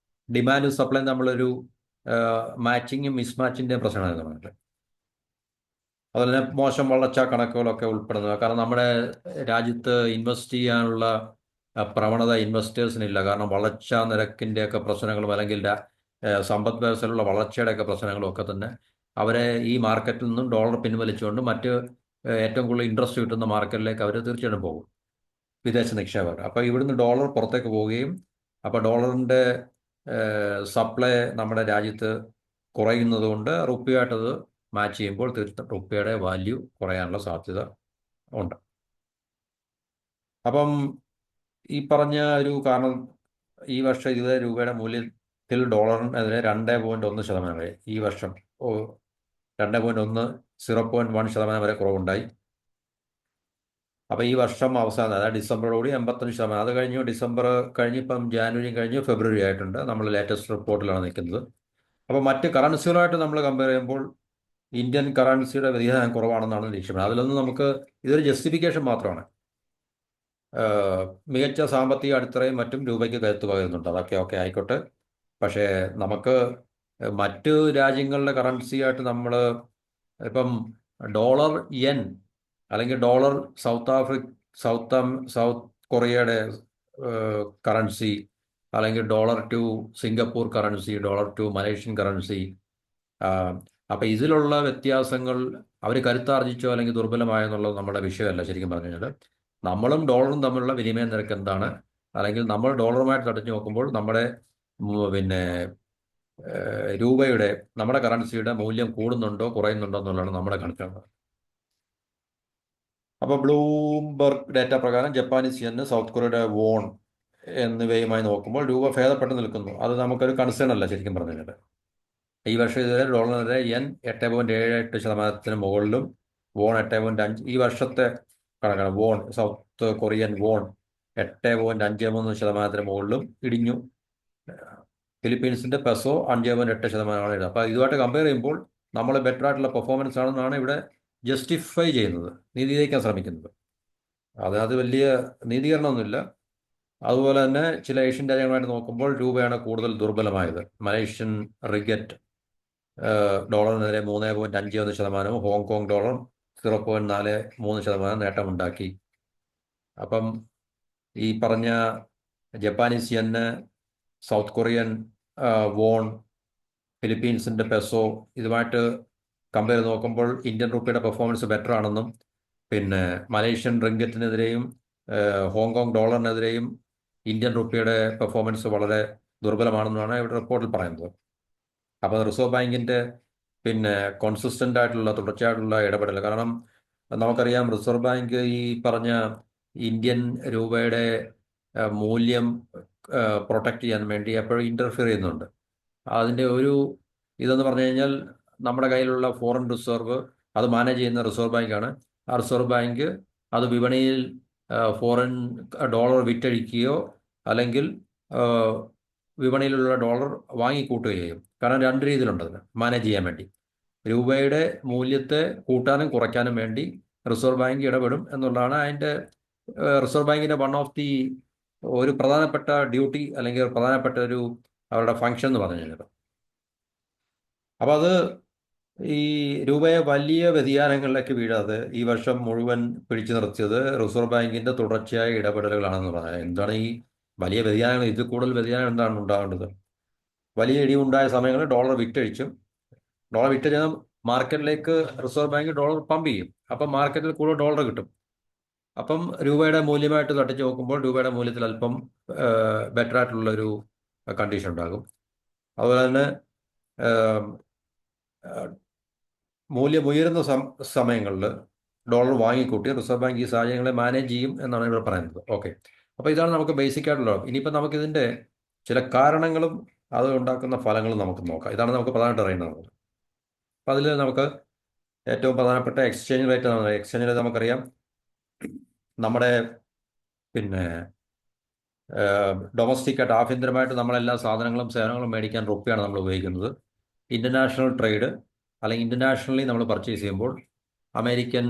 ഡിമാൻഡും സപ്ലൈയും നമ്മളൊരു മാച്ചിങ്ങും മിസ്മാച്ചിൻ്റെയും പ്രശ്നമാണ് നമുക്ക്. അതുപോലെ തന്നെ മോശം വളർച്ചാ കണക്കുകളൊക്കെ ഉൾപ്പെടുന്നത്. കാരണം നമ്മുടെ രാജ്യത്ത് ഇൻവെസ്റ്റ് ചെയ്യാനുള്ള പ്രവണത ഇൻവെസ്റ്റേഴ്സിനില്ല. കാരണം വളർച്ചാ നിരക്കിൻ്റെയൊക്കെ പ്രശ്നങ്ങളും അല്ലെങ്കിൽ സമ്പദ് വ്യവസ്ഥയിലുള്ള വളർച്ചയുടെയൊക്കെ പ്രശ്നങ്ങളും ഒക്കെ തന്നെ അവരെ ഈ മാർക്കറ്റിൽ നിന്നും ഡോളർ പിൻവലിച്ചുകൊണ്ട് മറ്റ് ഏറ്റവും കൂടുതൽ ഇൻട്രസ്റ്റ് കിട്ടുന്ന മാർക്കറ്റിലേക്ക് അവർ തീർച്ചയായിട്ടും പോകും, വിദേശ നിക്ഷേപകർ. അപ്പോൾ ഇവിടുന്ന് ഡോളർ പുറത്തേക്ക് പോവുകയും അപ്പോൾ ഡോളറിൻ്റെ സപ്ലൈ നമ്മുടെ രാജ്യത്ത് കുറയുന്നത് കൊണ്ട് റുപ്പിയായിട്ടത് മാച്ച് ചെയ്യുമ്പോൾ തീർച്ചയായിട്ടും റുപ്പിയുടെ വാല്യൂ കുറയാനുള്ള സാധ്യത ഉണ്ട്. അപ്പം ഈ പറഞ്ഞ ഒരു കാരണം ഈ വർഷം 20 രൂപയുടെ മൂല്യത്തിൽ ഡോളറിനെതിരെ 2.1% വരെ ഈ വർഷം 2.1 0.1% വരെ കുറവുണ്ടായി. അപ്പോൾ ഈ വർഷം അവസാനം അതായത് ഡിസംബറോടുകൂടി 85%. അത് കഴിഞ്ഞു, ഡിസംബർ കഴിഞ്ഞ് ഇപ്പം ജാനുവരി കഴിഞ്ഞ് ഫെബ്രുവരി ആയിട്ടുണ്ട്. നമ്മൾ ലേറ്റസ്റ്റ് റിപ്പോർട്ടിലാണ് നിൽക്കുന്നത്. അപ്പോൾ മറ്റ് കറൻസികളുമായിട്ട് നമ്മൾ കമ്പയർ ചെയ്യുമ്പോൾ ഇന്ത്യൻ കറൻസിയുടെ വ്യതിയാനം കുറവാണെന്നാണ് നിരീക്ഷണം. അതിലൊന്നും നമുക്ക് ഇതൊരു ജസ്റ്റിഫിക്കേഷൻ മാത്രമാണ്. മികച്ച സാമ്പത്തിക അടിത്തറയും മറ്റും രൂപയ്ക്ക് കരുത്ത് പകരുന്നുണ്ട്. അതൊക്കെ ആയിക്കോട്ടെ. പക്ഷേ നമുക്ക് മറ്റ് രാജ്യങ്ങളുടെ കറൻസിയായിട്ട് നമ്മൾ ഇപ്പം ഡോളർ യെൻ അല്ലെങ്കിൽ ഡോളർ സൗത്ത് കൊറിയയുടെ കറൻസി, അല്ലെങ്കിൽ dollar to Singapore currency, dollar to Malaysian currency. അപ്പം ഇതിലുള്ള വ്യത്യാസങ്ങൾ അവർ കരുത്താർജിച്ചോ അല്ലെങ്കിൽ ദുർബലമായോ എന്നുള്ളത് നമ്മുടെ വിഷയമല്ല. ശരിക്കും പറഞ്ഞു കഴിഞ്ഞാൽ നമ്മളും ഡോളറും തമ്മിലുള്ള വിനിമയ നിരക്ക് എന്താണ്, അല്ലെങ്കിൽ നമ്മൾ ഡോളറുമായിട്ട് തടഞ്ഞു നോക്കുമ്പോൾ നമ്മുടെ പിന്നെ രൂപയുടെ നമ്മുടെ കറൻസിയുടെ മൂല്യം കൂടുന്നുണ്ടോ കുറയുന്നുണ്ടോ എന്നുള്ളതാണ് നമ്മുടെ കണക്കാണ്. അപ്പോൾ ബ്ലൂംബർഗ് ഡേറ്റ പ്രകാരം ജപ്പാനീസ് യെൻ, സൗത്ത് കൊറിയയുടെ വോൺ എന്നിവയുമായി നോക്കുമ്പോൾ രൂപ ഭേദപ്പെട്ട് നിൽക്കുന്നു. അത് നമുക്കൊരു കൺസേൺ അല്ല ശരിക്കും പറഞ്ഞു കഴിഞ്ഞാൽ. ഈ വർഷം ഇതുവരെ ഡോളറിനെതിരെ യെൻ 8.78% മുകളിലും വോൺ 8.5. ഈ വർഷത്തെ കണക്കാണ്. വോൺ, സൗത്ത് കൊറിയൻ വോൺ 8.53% മുകളിലും ഇടിഞ്ഞു. ഫിലിപ്പീൻസിൻ്റെ പെസോ 5.8%. അപ്പോൾ ഇതുമായിട്ട് കമ്പയർ ചെയ്യുമ്പോൾ നമ്മൾ ബെറ്റർ ആയിട്ടുള്ള പെർഫോമൻസ് ആണെന്നാണ് ഇവിടെ ജസ്റ്റിഫൈ ചെയ്യുന്നത്, നീതീകരിക്കാൻ ശ്രമിക്കുന്നത്. അത് വലിയ നീതീകരണമൊന്നുമില്ല. അതുപോലെ തന്നെ ചില ഏഷ്യൻ രാജ്യങ്ങളുമായിട്ട് നോക്കുമ്പോൾ രൂപയാണ് കൂടുതൽ ദുർബലമായത്. മലേഷ്യൻ റിഗറ്റ് ഡോളറിനെതിരെ 3.51%, ഹോങ്കോങ് ഡോളർ 0.43% നേട്ടമുണ്ടാക്കി. അപ്പം ഈ പറഞ്ഞ ജപ്പാനീസ് യെന്ന്, സൗത്ത് കൊറിയൻ വോൺ, ഫിലിപ്പീൻസിൻ്റെ പെസോ ഇതുമായിട്ട് കമ്പയർ ചെയ്ത് നോക്കുമ്പോൾ ഇന്ത്യൻ റുപ്പിയുടെ പെർഫോമൻസ് ബെറ്റർ ആണെന്നും, പിന്നെ മലേഷ്യൻ റിംഗറ്റിനെതിരെയും ഹോങ്കോങ് ഡോളറിനെതിരെയും ഇന്ത്യൻ റുപ്പിയുടെ പെർഫോമൻസ് വളരെ ദുർബലമാണെന്നാണ് ഇവിടെ റിപ്പോർട്ടിൽ പറയുന്നത്. അപ്പോൾ റിസർവ് ബാങ്കിൻ്റെ കോൺസിസ്റ്റൻ്റ് ആയിട്ടുള്ള തുടർച്ചയായിട്ടുള്ള ഇടപെടൽ. കാരണം നമുക്കറിയാം റിസർവ് ബാങ്ക് ഈ പറഞ്ഞ ഇന്ത്യൻ രൂപയുടെ മൂല്യം പ്രൊട്ടക്റ്റ് ചെയ്യാൻ വേണ്ടി എപ്പോഴും ഇൻ്റർഫിയർ ചെയ്യുന്നുണ്ട്. അതിൻ്റെ ഒരു ഇതെന്ന് പറഞ്ഞു കഴിഞ്ഞാൽ നമ്മുടെ കയ്യിലുള്ള ഫോറിൻ റിസർവ് അത് മാനേജ് ചെയ്യുന്ന റിസർവ് ബാങ്കാണ്. ആ റിസർവ് ബാങ്ക് അത് വിപണിയിൽ ഫോറിൻ ഡോളർ വിറ്റഴിക്കുകയോ അല്ലെങ്കിൽ വിപണിയിലുള്ള ഡോളർ വാങ്ങിക്കൂട്ടുകയോ ചെയ്യും. കാരണം രണ്ട് രീതിയിലുണ്ട് അതിന് മാനേജ് ചെയ്യാൻ വേണ്ടി. രൂപയുടെ മൂല്യത്തെ കൂട്ടാനും കുറയ്ക്കാനും വേണ്ടി റിസർവ് ബാങ്ക് ഇടപെടും എന്നുള്ളതാണ് അതിൻ്റെ റിസർവ് ബാങ്കിൻ്റെ ഒരു പ്രധാനപ്പെട്ട ഡ്യൂട്ടി അല്ലെങ്കിൽ പ്രധാനപ്പെട്ട ഒരു അവരുടെ ഫങ്ഷൻ എന്ന് പറഞ്ഞു കഴിഞ്ഞാൽ. അപ്പോൾ അത് ഈ രൂപയെ വലിയ വ്യതിയാനങ്ങളിലേക്ക് വീഴാതെ ഈ വർഷം മുഴുവൻ പിടിച്ചു നിർത്തിയത് റിസർവ് ബാങ്കിന്റെ തുടർച്ചയായ ഇടപെടലുകളാണെന്ന് പറയാം. എന്താണ് ഈ വലിയ വ്യതിയാനങ്ങൾ? ഇതിൽ കൂടുതൽ വ്യതിയാനം എന്താണ് ഉണ്ടാകേണ്ടത്? വലിയ ഇടിവുണ്ടായ സമയങ്ങളിൽ ഡോളർ വിറ്റഴിച്ചും, ഡോളർ വിറ്റഴിച്ചാൽ മാർക്കറ്റിലേക്ക് റിസർവ് ബാങ്ക് ഡോളർ പമ്പ് ചെയ്യും. അപ്പം മാർക്കറ്റിൽ കൂടുതൽ ഡോളർ കിട്ടും. അപ്പം രൂപയുടെ മൂല്യമായിട്ട് തട്ടിച്ച് നോക്കുമ്പോൾ രൂപയുടെ മൂല്യത്തിൽ അല്പം ബെറ്റർ ആയിട്ടുള്ളൊരു കണ്ടീഷൻ ഉണ്ടാകും. അതുപോലെ തന്നെ മൂല്യം ഉയരുന്ന സമയങ്ങളിൽ ഡോളർ വാങ്ങിക്കൂട്ടി റിസർവ് ബാങ്ക് ഈ സാഹചര്യങ്ങളെ മാനേജ് ചെയ്യും എന്നാണ് ഇവിടെ പറയുന്നത്. ഓക്കെ, അപ്പോൾ ഇതാണ് നമുക്ക് ബേസിക് ആയിട്ടുള്ളത്. ഇനിയിപ്പോൾ നമുക്കിതിൻ്റെ ചില കാരണങ്ങളും അത് ഉണ്ടാക്കുന്ന ഫലങ്ങളും നമുക്ക് നോക്കാം. ഇതാണ് നമുക്ക് പ്രധാനമായിട്ട് അറിയേണ്ടത്. അപ്പം അതിൽ നമുക്ക് ഏറ്റവും പ്രധാനപ്പെട്ട എക്സ്ചേഞ്ച് റേറ്റ്. എക്സ്ചേഞ്ച് റേറ്റ് നമുക്കറിയാം, നമ്മുടെ പിന്നെ ഡൊമസ്റ്റിക് ആയിട്ട് ആഭ്യന്തരമായിട്ട് നമ്മളെല്ലാ സാധനങ്ങളും സേവനങ്ങളും മേടിക്കാൻ റുപ്പിയാണ് നമ്മൾ ഉപയോഗിക്കുന്നത്. ഇൻ്റർനാഷണൽ ട്രേഡ് അല്ലെങ്കിൽ ഇൻ്റർനാഷണലി നമ്മൾ പർച്ചേസ് ചെയ്യുമ്പോൾ അമേരിക്കൻ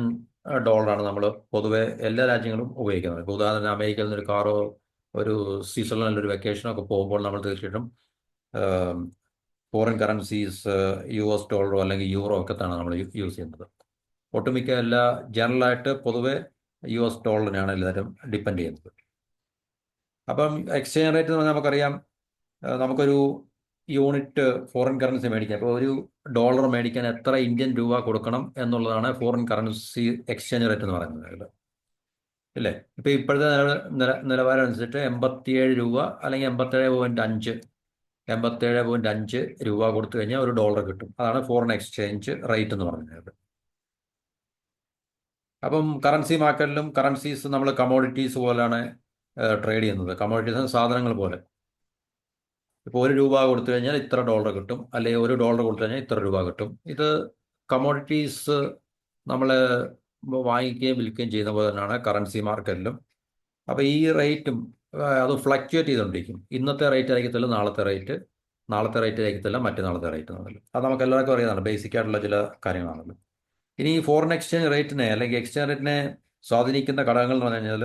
ഡോളറാണ് നമ്മൾ പൊതുവെ എല്ലാ രാജ്യങ്ങളും ഉപയോഗിക്കുന്നത്. ഇപ്പോൾ ഉദാഹരണത്തിന് അമേരിക്കയിൽ നിന്നൊരു കാറോ ഒരു സ്വിറ്റ്സർലൻഡിൽ ഒരു വെക്കേഷനോ ഒക്കെ പോകുമ്പോൾ നമ്മൾ തീർച്ചയായിട്ടും ഫോറിൻ കറൻസീസ് US ഡോളറോ അല്ലെങ്കിൽ യൂറോ ഒക്കെ തന്നെ നമ്മൾ യൂസ് ചെയ്യുന്നത്. ഒട്ടുമിക്ക എല്ലാ ജനറലായിട്ട് പൊതുവെ US ഡോളറിനാണ് എല്ലാവരും ഡിപ്പെൻഡ് ചെയ്യുന്നത്. അപ്പം എക്സ്ചേഞ്ച് റേറ്റ് എന്ന് പറഞ്ഞാൽ നമുക്കറിയാം, നമുക്കൊരു യൂണിറ്റ് ഫോറിൻ കറൻസി മേടിക്കാൻ, ഇപ്പോൾ ഒരു ഡോളർ മേടിക്കാൻ എത്ര ഇന്ത്യൻ രൂപ കൊടുക്കണം എന്നുള്ളതാണ് ഫോറിൻ കറൻസി എക്സ്ചേഞ്ച് റേറ്റ് എന്ന് പറയുന്നത്. ഇല്ലേ? ഇപ്പോൾ ഇപ്പോഴത്തെ നിലവാരം അനുസരിച്ച് 87 രൂപ അല്ലെങ്കിൽ 87.5 രൂപ കൊടുത്തു കഴിഞ്ഞാൽ ഒരു ഡോളർ കിട്ടും. അതാണ് ഫോറിൻ എക്സ്ചേഞ്ച് റേറ്റ് എന്ന് പറയുന്നത്. അപ്പം കറൻസി മാർക്കറ്റിലും കറൻസീസ് നമ്മൾ കമോഡിറ്റീസ് പോലെയാണ് ട്രേഡ് ചെയ്യുന്നത്. കമോഡിറ്റീസ് സാധനങ്ങൾ പോലെ. ഇപ്പോൾ 1 രൂപ കൊടുത്തു കഴിഞ്ഞാൽ ഇത്ര ഡോളർ കിട്ടും, അല്ലെങ്കിൽ 1 ഡോളർ കൊടുത്തു കഴിഞ്ഞാൽ ഇത്ര രൂപ കിട്ടും. ഇത് കമോഡിറ്റീസ് നമ്മൾ വാങ്ങിക്കുകയും വിൽക്കുകയും ചെയ്യുന്ന പോലെ തന്നെയാണ് കറൻസി മാർക്കറ്റിലും. അപ്പോൾ ഈ റേറ്റും അത് ഫ്ലക്ച്വേറ്റ് ചെയ്തുകൊണ്ടിരിക്കും. ഇന്നത്തെ റേറ്റ് ആയിരിക്കത്തില്ല നാളത്തെ റേറ്റ്, നാളത്തെ റേറ്റ് ആയിരിക്കത്തില്ല മറ്റന്നാളത്തെ റേറ്റ് എന്നുള്ളത്. അത് നമുക്ക് എല്ലാവർക്കും അറിയാവുന്നതാണ്, ബേസിക് ആയിട്ടുള്ള ചില കാര്യങ്ങളാണല്ലോ. ഇനി ഈ ഫോറിൻ എക്സ്ചേഞ്ച് റേറ്റിനെ അല്ലെങ്കിൽ എക്സ്ചേഞ്ച് റേറ്റിനെ സ്വാധീനിക്കുന്ന ഘടകങ്ങൾ എന്ന് പറഞ്ഞു കഴിഞ്ഞാൽ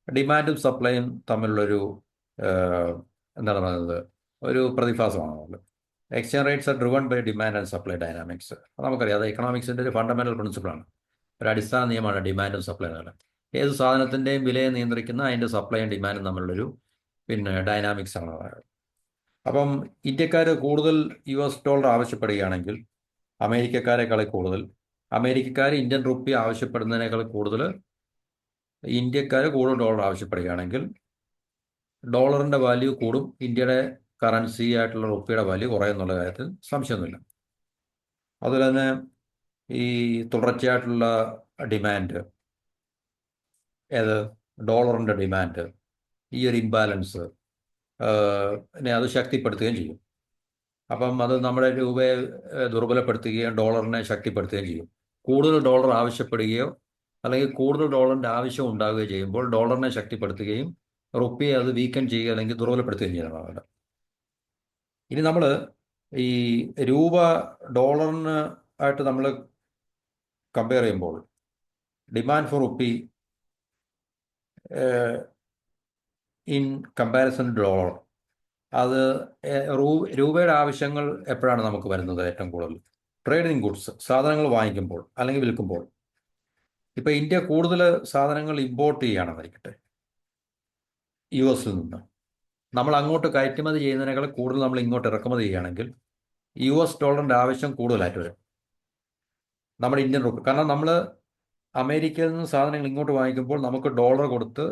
ഡിമാൻഡും സപ്ലൈയും തമ്മിലുള്ളൊരു എന്താണ് പറയുന്നത്, ഒരു പ്രതിഭാസമാണ്. Exchange rates are driven by demand and supply dynamics. അത് നമുക്കറിയാം, അത് എക്കണോമിക്സിൻ്റെ ഒരു ഫണ്ടമെന്റൽ പ്രിൻസിപ്പിളാണ്, ഒരു അടിസ്ഥാന നിയമമാണ് ഡിമാൻഡും സപ്ലൈ എന്നുള്ളത്. ഏത് സാധനത്തിൻ്റെയും വിലയെ നിയന്ത്രിക്കുന്ന അതിൻ്റെ സപ്ലൈയും ഡിമാൻഡും തമ്മിലുള്ളൊരു ഡൈനാമിക്സ് ആണ്. അപ്പം ഇന്ത്യക്കാർ കൂടുതൽ US ഡോളർ ആവശ്യപ്പെടുകയാണെങ്കിൽ അമേരിക്കക്കാരെക്കാളെ കൂടുതൽ, അമേരിക്കക്കാർ ഇന്ത്യൻ റുപ്പി ആവശ്യപ്പെടുന്നതിനേക്കാൾ കൂടുതൽ ഇന്ത്യക്കാർ കൂടുതൽ ഡോളർ ആവശ്യപ്പെടുകയാണെങ്കിൽ ഡോളറിൻ്റെ വാല്യൂ കൂടും, ഇന്ത്യയുടെ കറൻസി ആയിട്ടുള്ള റുപ്പിയുടെ വാല്യൂ കുറയുന്നുള്ള കാര്യത്തിൽ സംശയമൊന്നുമില്ല. അതുപോലെ തന്നെ ഈ തുടർച്ചയായിട്ടുള്ള ഡിമാൻഡ്, ഏത് ഡോളറിൻ്റെ ഡിമാൻഡ്, ഈ ഒരു ഇംബാലൻസ് അത് ശക്തിപ്പെടുത്തുകയും ചെയ്യും. അപ്പം അത് നമ്മുടെ രൂപയെ ദുർബലപ്പെടുത്തുകയും ഡോളറിനെ ശക്തിപ്പെടുത്തുകയും ചെയ്യും. കൂടുതൽ ഡോളർ ആവശ്യപ്പെടുകയോ അല്ലെങ്കിൽ കൂടുതൽ ഡോളറിൻ്റെ ആവശ്യം ഉണ്ടാവുകയോ ചെയ്യുമ്പോൾ ഡോളറിനെ ശക്തിപ്പെടുത്തുകയും റുപ്പിയെ അത് വീക്കൻ ചെയ്യുക അല്ലെങ്കിൽ ദുർബലപ്പെടുത്തുകയും ചെയ്യുന്നതാണ്. ഇനി നമ്മൾ ഈ രൂപ ഡോളറിന് ആയിട്ട് നമ്മൾ കമ്പയർ ചെയ്യുമ്പോൾ demand for rupee in comparison dollar, അത് രൂപയുടെ ആവശ്യങ്ങൾ എപ്പോഴാണ് നമുക്ക് വരുന്നത്? ഏറ്റവും കൂടുതൽ ട്രേഡ് ഇൻ ഗുഡ്സ്, സാധനങ്ങൾ വാങ്ങിക്കുമ്പോൾ അല്ലെങ്കിൽ വിൽക്കുമ്പോൾ. ഇപ്പോൾ ഇന്ത്യ കൂടുതൽ സാധനങ്ങൾ ഇമ്പോർട്ട് ചെയ്യുകയാണെന്നിരിക്കട്ടെ US നിന്ന്, നമ്മൾ അങ്ങോട്ട് കയറ്റുമതി ചെയ്യുന്നതിനേക്കാൾ കൂടുതൽ നമ്മൾ ഇങ്ങോട്ട് ഇറക്കുമതി ചെയ്യുകയാണെങ്കിൽ US ഡോളറിൻ്റെ ആവശ്യം കൂടുതലായിട്ട് വരും നമ്മുടെ ഇന്ത്യൻ റുപ്പി. കാരണം നമ്മൾ അമേരിക്കയിൽ നിന്ന് സാധനങ്ങൾ ഇങ്ങോട്ട് വാങ്ങിക്കുമ്പോൾ നമുക്ക് ഡോളർ കൊടുത്ത്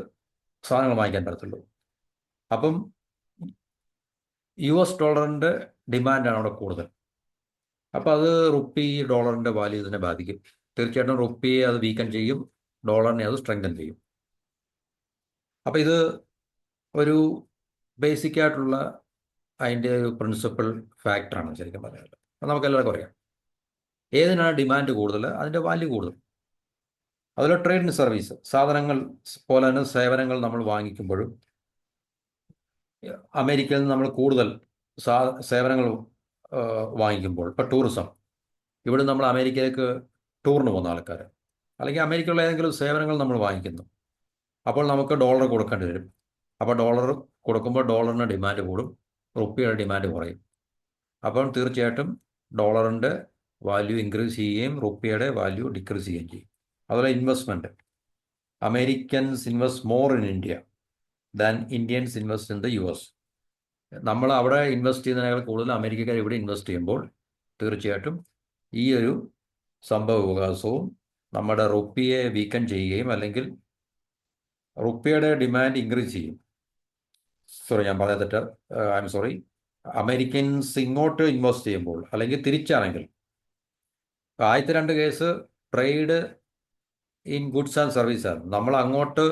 സാധനങ്ങൾ വാങ്ങിക്കാൻ പറ്റത്തുള്ളൂ. അപ്പം US ഡോളറിൻ്റെ ഡിമാൻഡാണ് അവിടെ കൂടുതൽ. അപ്പോൾ അത് റുപ്പി ഡോളറിൻ്റെ വാല്യൂ ഇതിനെ ബാധിക്കും. തീർച്ചയായിട്ടും റുപ്പിയെ അത് വീക്കൻ ചെയ്യും, ഡോളറിനെ അത് സ്ട്രെങ്തൻ ചെയ്യും. അപ്പോൾ ഇത് ഒരു ബേസിക് ആയിട്ടുള്ള അതിൻ്റെ ഒരു പ്രിൻസിപ്പൽ ഫാക്ടറാണ് ശരിക്കും പറയുന്നത്. അത് നമുക്ക് എല്ലാവർക്കും അറിയാം. ഏതിനാണ് ഡിമാൻഡ് കൂടുതൽ അതിൻ്റെ വാല്യൂ കൂടുതൽ. അതുപോലെ ട്രേഡ് ഇൻ സർവീസ്, സാധനങ്ങൾ പോലെ തന്നെ സേവനങ്ങൾ നമ്മൾ വാങ്ങിക്കുമ്പോഴും അമേരിക്കയിൽ നിന്ന് നമ്മൾ കൂടുതൽ സേവനങ്ങൾ വാങ്ങിക്കുമ്പോൾ, ഇപ്പോൾ ടൂറിസം, ഇവിടെ നമ്മൾ അമേരിക്കയിലേക്ക് ടൂറിന് പോകുന്ന ആൾക്കാർ അല്ലെങ്കിൽ അമേരിക്കയിലുള്ള ഏതെങ്കിലും സേവനങ്ങൾ നമ്മൾ വാങ്ങിക്കുന്നു, അപ്പോൾ നമുക്ക് ഡോളർ കൊടുക്കേണ്ടി വരും. അപ്പോൾ ഡോളർ കൊടുക്കുമ്പോൾ ഡോളറിന് ഡിമാൻഡ് കൂടും, റുപ്പിയുടെ ഡിമാൻഡ് കുറയും. അപ്പോൾ തീർച്ചയായിട്ടും ഡോളറിൻ്റെ വാല്യൂ ഇൻക്രീസ് ചെയ്യുകയും റുപ്പിയുടെ വാല്യൂ ഡിക്രീസ് ചെയ്യുകയും ചെയ്യും. അതുപോലെ investment, Americans invest more in India than Indians invest in the US. നമ്മൾ അവിടെ ഇൻവെസ്റ്റ് ചെയ്യുന്നതിനേക്കാൾ കൂടുതൽ അമേരിക്കക്കാർ ഇവിടെ ഇൻവെസ്റ്റ് ചെയ്യുമ്പോൾ തീർച്ചയായിട്ടും ഈ ഒരു സംഭവ വികാസവും നമ്മുടെ റുപ്പിയെ വീക്കൻ ചെയ്യുകയും അല്ലെങ്കിൽ റുപ്പിയുടെ ഡിമാൻഡ് ഇൻക്രീസ് ചെയ്യും. സോറി, ഞാൻ പറഞ്ഞ തെറ്റ്, ഐ എം സോറി. അമേരിക്കൻസ് ഇങ്ങോട്ട് ഇൻവെസ്റ്റ് ചെയ്യുമ്പോൾ അല്ലെങ്കിൽ തിരിച്ചാണെങ്കിൽ, ആദ്യത്തെ രണ്ട് case trade in goods and സർവീസാണ്. നമ്മൾ അങ്ങോട്ട്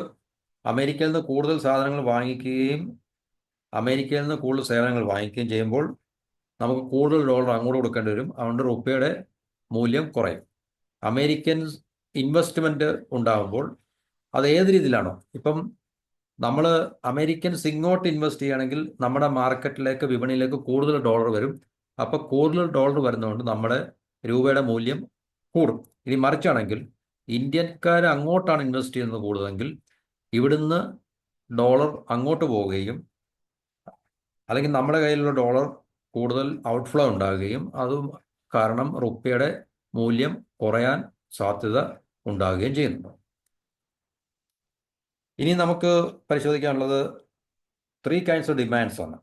അമേരിക്കയിൽ നിന്ന് കൂടുതൽ സാധനങ്ങൾ വാങ്ങിക്കുകയും അമേരിക്കയിൽ നിന്ന് കൂടുതൽ സേവനങ്ങൾ വാങ്ങിക്കുകയും ചെയ്യുമ്പോൾ നമുക്ക് കൂടുതൽ ഡോളർ അങ്ങോട്ട് കൊടുക്കേണ്ടി വരും. അതുകൊണ്ട് റുപ്പിയുടെ മൂല്യം കുറയും. അമേരിക്കൻ ഇൻവെസ്റ്റ്മെൻറ്റ് ഉണ്ടാകുമ്പോൾ അത് ഏത് രീതിയിലാണോ, ഇപ്പം നമ്മൾ അമേരിക്കൻസ് ഇങ്ങോട്ട് ഇൻവെസ്റ്റ് ചെയ്യുകയാണെങ്കിൽ നമ്മുടെ മാർക്കറ്റിലേക്ക്, വിപണിയിലേക്ക് കൂടുതൽ ഡോളർ വരും. അപ്പോൾ കൂടുതൽ ഡോളർ വരുന്നതുകൊണ്ട് നമ്മുടെ രൂപയുടെ മൂല്യം കൂടും. ഇനി മറിച്ചാണെങ്കിൽ ഇന്ത്യക്കാർ അങ്ങോട്ടാണ് ഇൻവെസ്റ്റ് ചെയ്യുന്നത് കൂടുതലെങ്കിൽ ഇവിടുന്ന് ഡോളർ അങ്ങോട്ട് പോവുകയും അല്ലെങ്കിൽ നമ്മുടെ കയ്യിലുള്ള ഡോളർ കൂടുതൽ ഔട്ട്ഫ്ലോ ഉണ്ടാകുകയും അതും കാരണം റുപ്പിയുടെ മൂല്യം കുറയാൻ സാധ്യത ഉണ്ടാകുകയും ചെയ്യുന്നു. ഇനി നമുക്ക് പരിശോധിക്കാനുള്ളത് 3 kinds of demands ആണ്.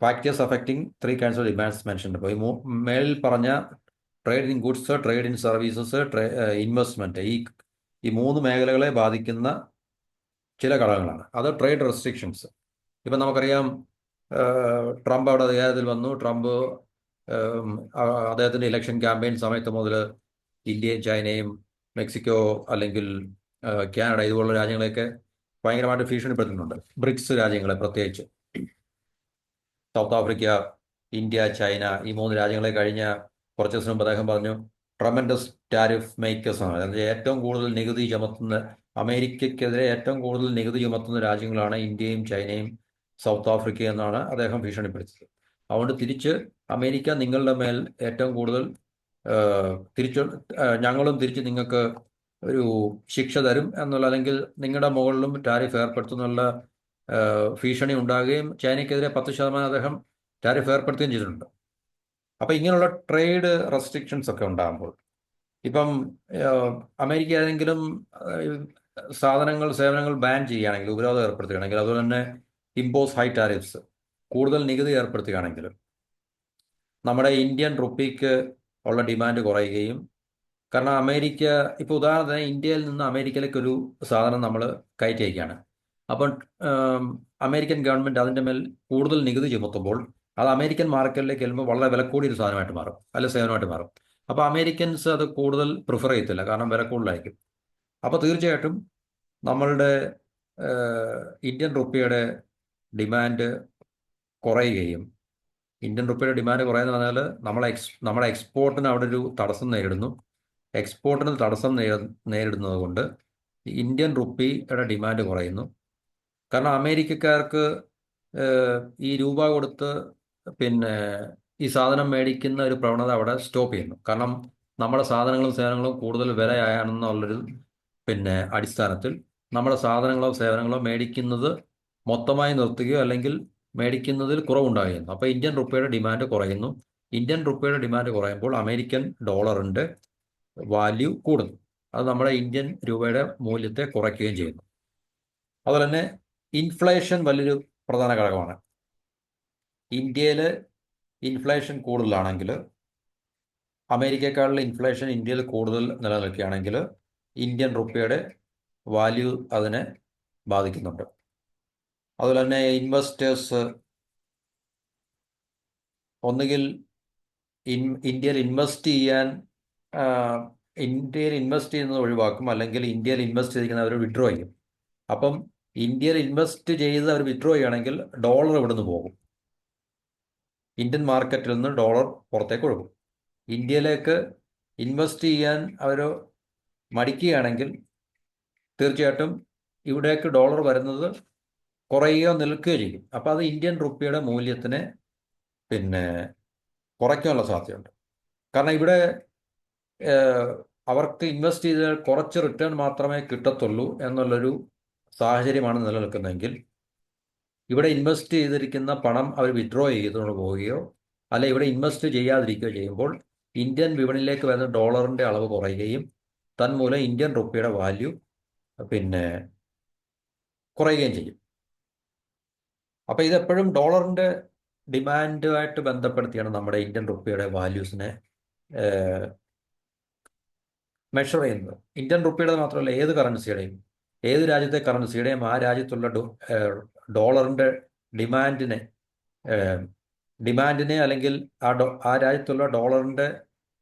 Factors affecting 3 kinds of demands mentioned. ഇപ്പോൾ ഈ മേളിൽ പറഞ്ഞ trade in goods, trade in services, investment, ഈ 3 മേഖലകളെ ബാധിക്കുന്ന ചില ഘടകങ്ങളാണ്. അത് ട്രേഡ് റെസ്ട്രിക്ഷൻസ്. ഇപ്പം നമുക്കറിയാം, ട്രംപ് അവിടെ അധികാരത്തിൽ വന്നു. ട്രംപ് അദ്ദേഹത്തിൻ്റെ ഇലക്ഷൻ ക്യാമ്പയിൻ സമയത്ത് മുതൽ ഇന്ത്യയും ചൈനയും മെക്സിക്കോ അല്ലെങ്കിൽ കാനഡ ഇതുപോലുള്ള രാജ്യങ്ങളെയൊക്കെ ഭയങ്കരമായിട്ട് ഭീഷണിപ്പെടുത്തുന്നുണ്ട്. ബ്രിക്സ് രാജ്യങ്ങളെ പ്രത്യേകിച്ച് സൗത്ത് ആഫ്രിക്ക, ഇന്ത്യ, ചൈന, ഈ 3 രാജ്യങ്ങളെ കഴിഞ്ഞ കുറച്ച് ദിവസം മുമ്പ് അദ്ദേഹം പറഞ്ഞു ട്രമൻഡസ് ടാരിഫ് മേക്കേഴ്സ് ആണ്. അതായത് ഏറ്റവും കൂടുതൽ നികുതി ചുമത്തുന്ന, അമേരിക്കയ്ക്കെതിരെ ഏറ്റവും കൂടുതൽ നികുതി ചുമത്തുന്ന രാജ്യങ്ങളാണ് ഇന്ത്യയും ചൈനയും സൗത്ത് ആഫ്രിക്കയും എന്നാണ് അദ്ദേഹം ഭീഷണിപ്പെടുത്തിയത്. അതുകൊണ്ട് തിരിച്ച് അമേരിക്ക നിങ്ങളുടെ മേൽ ഏറ്റവും കൂടുതൽ ഞങ്ങളും തിരിച്ച് നിങ്ങൾക്ക് ഒരു ശിക്ഷ തരും എന്നുള്ള, അല്ലെങ്കിൽ നിങ്ങളുടെ മുകളിലും ടാരിഫ് ഏർപ്പെടുത്തുന്നുള്ള ഭീഷണി ഉണ്ടാകുകയും ചൈനയ്ക്കെതിരെ 10% അദ്ദേഹം ടാരിഫ് ഏർപ്പെടുത്തുകയും ചെയ്തിട്ടുണ്ട്. അപ്പോൾ ഇങ്ങനെയുള്ള ട്രേഡ് റെസ്ട്രിക്ഷൻസ് ഒക്കെ ഉണ്ടാകുമ്പോൾ, ഇപ്പം അമേരിക്ക ഏതെങ്കിലും സാധനങ്ങൾ, സേവനങ്ങൾ ബാൻ ചെയ്യുകയാണെങ്കിൽ, ഉപരോധം ഏർപ്പെടുത്തുകയാണെങ്കിൽ, അതുപോലെ തന്നെ ഇമ്പോസ് ഹൈ ടാരിഫ്സ്, കൂടുതൽ നികുതി ഏർപ്പെടുത്തുകയാണെങ്കിൽ നമ്മുടെ ഇന്ത്യൻ റുപ്പിക്ക് ഉള്ള ഡിമാൻഡ് കുറയുകയും, കാരണം അമേരിക്ക ഇപ്പോൾ ഉദാഹരണത്തിന് ഇന്ത്യയിൽ നിന്ന് അമേരിക്കയിലേക്ക് ഒരു സാധനം നമ്മൾ കയറ്റി അയക്കുകയാണ്. അപ്പം അമേരിക്കൻ ഗവൺമെൻറ് അതിൻ്റെ മേൽ കൂടുതൽ നികുതി ചുമത്തുമ്പോൾ അത് അമേരിക്കൻ മാർക്കറ്റിലേക്ക് ചെല്ലുമ്പോൾ വളരെ വില കൂടിയൊരു സാധനമായിട്ട് മാറും, അല്ല സേവനമായിട്ട് മാറും. അപ്പോൾ അമേരിക്കൻസ് അത് കൂടുതൽ പ്രിഫർ ചെയ്യത്തില്ല, കാരണം വില കൂടുതലായിരിക്കും. അപ്പോൾ തീർച്ചയായിട്ടും നമ്മളുടെ ഇന്ത്യൻ റുപ്പിയുടെ ഡിമാൻഡ് കുറയുകയും, ഇന്ത്യൻ റുപ്പിയുടെ ഡിമാൻഡ് കുറയുന്ന പറഞ്ഞാൽ നമ്മുടെ എക്സ്പോർട്ടിന് അവിടെ ഒരു തടസ്സം നേരിടുന്നു. എക്സ്പോർട്ടിന് തടസ്സം നേരിടുന്നത് കൊണ്ട് ഇന്ത്യൻ റുപ്പിയുടെ ഡിമാൻഡ് കുറയുന്നു. കാരണം അമേരിക്കക്കാർക്ക് ഈ രൂപ കൊടുത്ത് പിന്നെ ഈ സാധനം മേടിക്കുന്ന ഒരു പ്രവണത അവിടെ സ്റ്റോപ്പ് ചെയ്യുന്നു. കാരണം നമ്മുടെ സാധനങ്ങളും സേവനങ്ങളും കൂടുതൽ വിലയാണെന്നുള്ളൊരു അടിസ്ഥാനത്തിൽ നമ്മുടെ സാധനങ്ങളോ സേവനങ്ങളോ മേടിക്കുന്നത് മൊത്തമായി നിർത്തുകയോ അല്ലെങ്കിൽ മേടിക്കുന്നതിൽ കുറവുണ്ടാകുന്നു. അപ്പോൾ ഇന്ത്യൻ റുപ്പിയുടെ ഡിമാൻഡ് കുറയുന്നു. ഇന്ത്യൻ റുപ്പിയുടെ ഡിമാൻഡ് കുറയുമ്പോൾ അമേരിക്കൻ ഡോളറിൻ്റെ വാല്യൂ കൂടുന്നു. അത് നമ്മുടെ ഇന്ത്യൻ രൂപയുടെ മൂല്യത്തെ കുറയ്ക്കുകയും ചെയ്യുന്നു. അതുപോലെ തന്നെ ഇൻഫ്ലേഷൻ വലിയൊരു പ്രധാന ഘടകമാണ്. ഇന്ത്യയിൽ ഇൻഫ്ലേഷൻ കൂടുതലാണെങ്കിൽ, അമേരിക്കക്കാളുള്ള ഇൻഫ്ലേഷൻ ഇന്ത്യയിൽ കൂടുതൽ നിലനിൽക്കുകയാണെങ്കിൽ ഇന്ത്യൻ റുപ്പിയുടെ വാല്യൂ അതിനെ ബാധിക്കുന്നുണ്ട്. അതുപോലെ തന്നെ ഇൻവെസ്റ്റേഴ്സ് ഒന്നുകിൽ ഇന്ത്യയിൽ ഇൻവെസ്റ്റ് ചെയ്യുന്നത് ഒഴിവാക്കും, അല്ലെങ്കിൽ ഇന്ത്യയിൽ ഇൻവെസ്റ്റ് ചെയ്തിരിക്കുന്നത് അവർ വിഡ്രോ ചെയ്യും. അപ്പം ഇന്ത്യയിൽ ഇൻവെസ്റ്റ് ചെയ്ത് അവർ വിഡ്രോ ചെയ്യുകയാണെങ്കിൽ ഡോളർ ഇവിടുന്ന് പോകും, ഇന്ത്യൻ മാർക്കറ്റിൽ നിന്ന് ഡോളർ പുറത്തേക്ക് ഒഴുകും. ഇന്ത്യയിലേക്ക് ഇൻവെസ്റ്റ് ചെയ്യാൻ അവർ മടിക്കുകയാണെങ്കിൽ തീർച്ചയായിട്ടും ഇവിടേക്ക് ഡോളർ വരുന്നത് കുറയുകയോ നിൽക്കുകയോ ചെയ്യും. അപ്പോൾ അത് ഇന്ത്യൻ റുപ്പിയുടെ മൂല്യത്തിനെ കുറയ്ക്കാനുള്ള സാധ്യതയുണ്ട്. കാരണം ഇവിടെ അവർക്ക് ഇൻവെസ്റ്റ് ചെയ്താൽ കുറച്ച് റിട്ടേൺ മാത്രമേ കിട്ടത്തുള്ളൂ എന്നുള്ളൊരു സാഹചര്യമാണ് നിലനിൽക്കുന്നതെങ്കിൽ ഇവിടെ ഇൻവെസ്റ്റ് ചെയ്തിരിക്കുന്ന പണം അവർ വിഡ്രോ ചെയ്തുകൊണ്ട് പോവുകയോ അല്ലെ ഇവിടെ ഇൻവെസ്റ്റ് ചെയ്യാതിരിക്കുകയോ ചെയ്യുമ്പോൾ ഇന്ത്യൻ വിപണിയിലേക്ക് വരുന്ന ഡോളറിൻ്റെ അളവ് കുറയുകയും തന്മൂലം ഇന്ത്യൻ റുപ്പിയുടെ വാല്യൂ പിന്നെ കുറയുകയും ചെയ്യും. അപ്പോൾ ഇതെപ്പോഴും ഡോളറിൻ്റെ ഡിമാൻഡുമായിട്ട് ബന്ധപ്പെടുത്തിയാണ് നമ്മുടെ ഇന്ത്യൻ റുപ്പിയുടെ വാല്യൂസിനെ മെഷർ ചെയ്യുന്നത്. ഇന്ത്യൻ റുപ്പിയുടെ മാത്രമല്ല, ഏത് കറൻസിയുടെയും, ഏത് രാജ്യത്തെ കറൻസിയുടെയും ആ രാജ്യത്തുള്ള ഡോളറിൻ്റെ ഡിമാൻഡിനെ അല്ലെങ്കിൽ ആ രാജ്യത്തുള്ള ഡോളറിൻ്റെ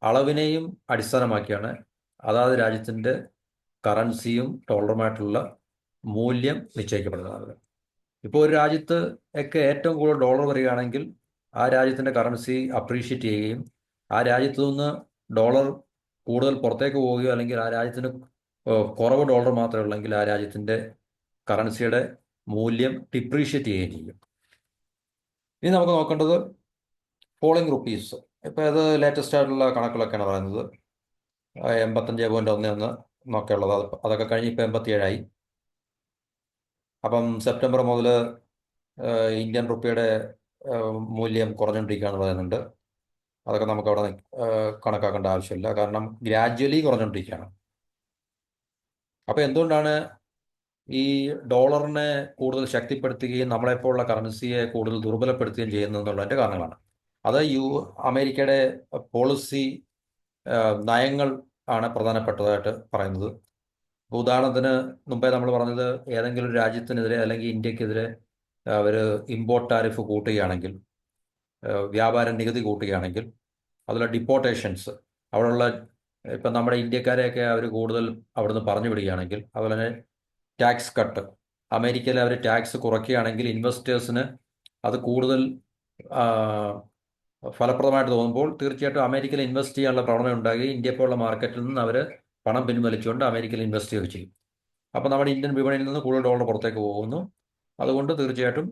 അളവിനെയും അടിസ്ഥാനമാക്കിയാണ് അതാത് രാജ്യത്തിൻ്റെ കറൻസിയും ഡോളറുമായിട്ടുള്ള മൂല്യം നിശ്ചയിക്കപ്പെടുന്നത്. ഇപ്പോൾ ഒരു രാജ്യത്ത് ഒക്കെ ഏറ്റവും കൂടുതൽ ഡോളർ വരികയാണെങ്കിൽ ആ രാജ്യത്തിൻ്റെ കറൻസി അപ്രീഷിയേറ്റ് ചെയ്യുകയും ആ രാജ്യത്തു നിന്ന് ഡോളർ കൂടുതൽ പുറത്തേക്ക് പോവുകയോ അല്ലെങ്കിൽ ആ രാജ്യത്തിന് കുറവ് ഡോളർ മാത്രമേ ഉള്ളെങ്കിൽ ആ രാജ്യത്തിൻ്റെ കറൻസിയുടെ മൂല്യം ഡിപ്രീഷിയേറ്റ് ചെയ്യുകയും ചെയ്യും. ഇനി നമുക്ക് നോക്കേണ്ടത് പോളിംഗ് റുപ്പീസ്. ഇപ്പോൾ ഇത് ലേറ്റസ്റ്റ് ആയിട്ടുള്ള കണക്കുകളൊക്കെയാണ് പറയുന്നത്. 85.11 എന്നൊക്കെയുള്ളത്, അതൊക്കെ കഴിഞ്ഞ് ഇപ്പോൾ 87ആയി. അപ്പം സെപ്റ്റംബർ മുതൽ ഇന്ത്യൻ റുപ്പിയുടെ മൂല്യം കുറഞ്ഞുകൊണ്ടിരിക്കുകയെന്ന് പറയുന്നുണ്ട്. അതൊക്കെ നമുക്ക് അവിടെ കണക്കാക്കേണ്ട ആവശ്യമില്ല, കാരണം ഗ്രാജ്വലി കുറഞ്ഞുകൊണ്ടിരിക്കുകയാണ്. അപ്പോൾ എന്തുകൊണ്ടാണ് ഈ ഡോളറിനെ കൂടുതൽ ശക്തിപ്പെടുത്തുകയും നമ്മളെപ്പോലുള്ള കറൻസിയെ കൂടുതൽ ദുർബലപ്പെടുത്തുകയും ചെയ്യുന്നതെന്നുള്ളതിൻ്റെ കാരണങ്ങളാണ്. അത് അമേരിക്കയുടെ പോളിസി നയങ്ങൾ ആണ് പ്രധാനപ്പെട്ടതായിട്ട് പറയുന്നത്. ഉദാഹരണത്തിന് മുമ്പേ നമ്മൾ പറഞ്ഞത്, ഏതെങ്കിലും ഒരു രാജ്യത്തിനെതിരെ അല്ലെങ്കിൽ ഇന്ത്യക്കെതിരെ അവർ ഇമ്പോർട്ട് ടാരിഫ് കൂട്ടുകയാണെങ്കിൽ, വ്യാപാര നികുതി കൂട്ടുകയാണെങ്കിൽ, അതിലെ ഡിപ്പോർട്ടേഷൻസ്, അവിടെയുള്ള ഇപ്പം നമ്മുടെ ഇന്ത്യക്കാരെയൊക്കെ അവർ കൂടുതൽ അവിടുന്ന് പറഞ്ഞു വിടുകയാണെങ്കിൽ, അതുപോലെ തന്നെ ടാക്സ് കട്ട്, അമേരിക്കയിൽ അവർ ടാക്സ് കുറയ്ക്കുകയാണെങ്കിൽ ഇൻവെസ്റ്റേഴ്സിന് അത് കൂടുതൽ ഫലപ്രദമായിട്ട് തോന്നുമ്പോൾ തീർച്ചയായിട്ടും അമേരിക്കയിൽ ഇൻവെസ്റ്റ് ചെയ്യാനുള്ള പ്രവണത ഉണ്ടാകുകയും ഇന്ത്യ പോലുള്ള മാർക്കറ്റിൽ നിന്ന് അവർ പണം പിൻവലിച്ചുകൊണ്ട് അമേരിക്കയിൽ ഇൻവെസ്റ്റ് ചെയ്യുകയും ചെയ്യും. അപ്പോൾ നമ്മുടെ ഇന്ത്യൻ വിപണിയിൽ നിന്ന് കൂടുതൽ ഡോളർ പുറത്തേക്ക് പോകുന്നു. അതുകൊണ്ട് തീർച്ചയായിട്ടും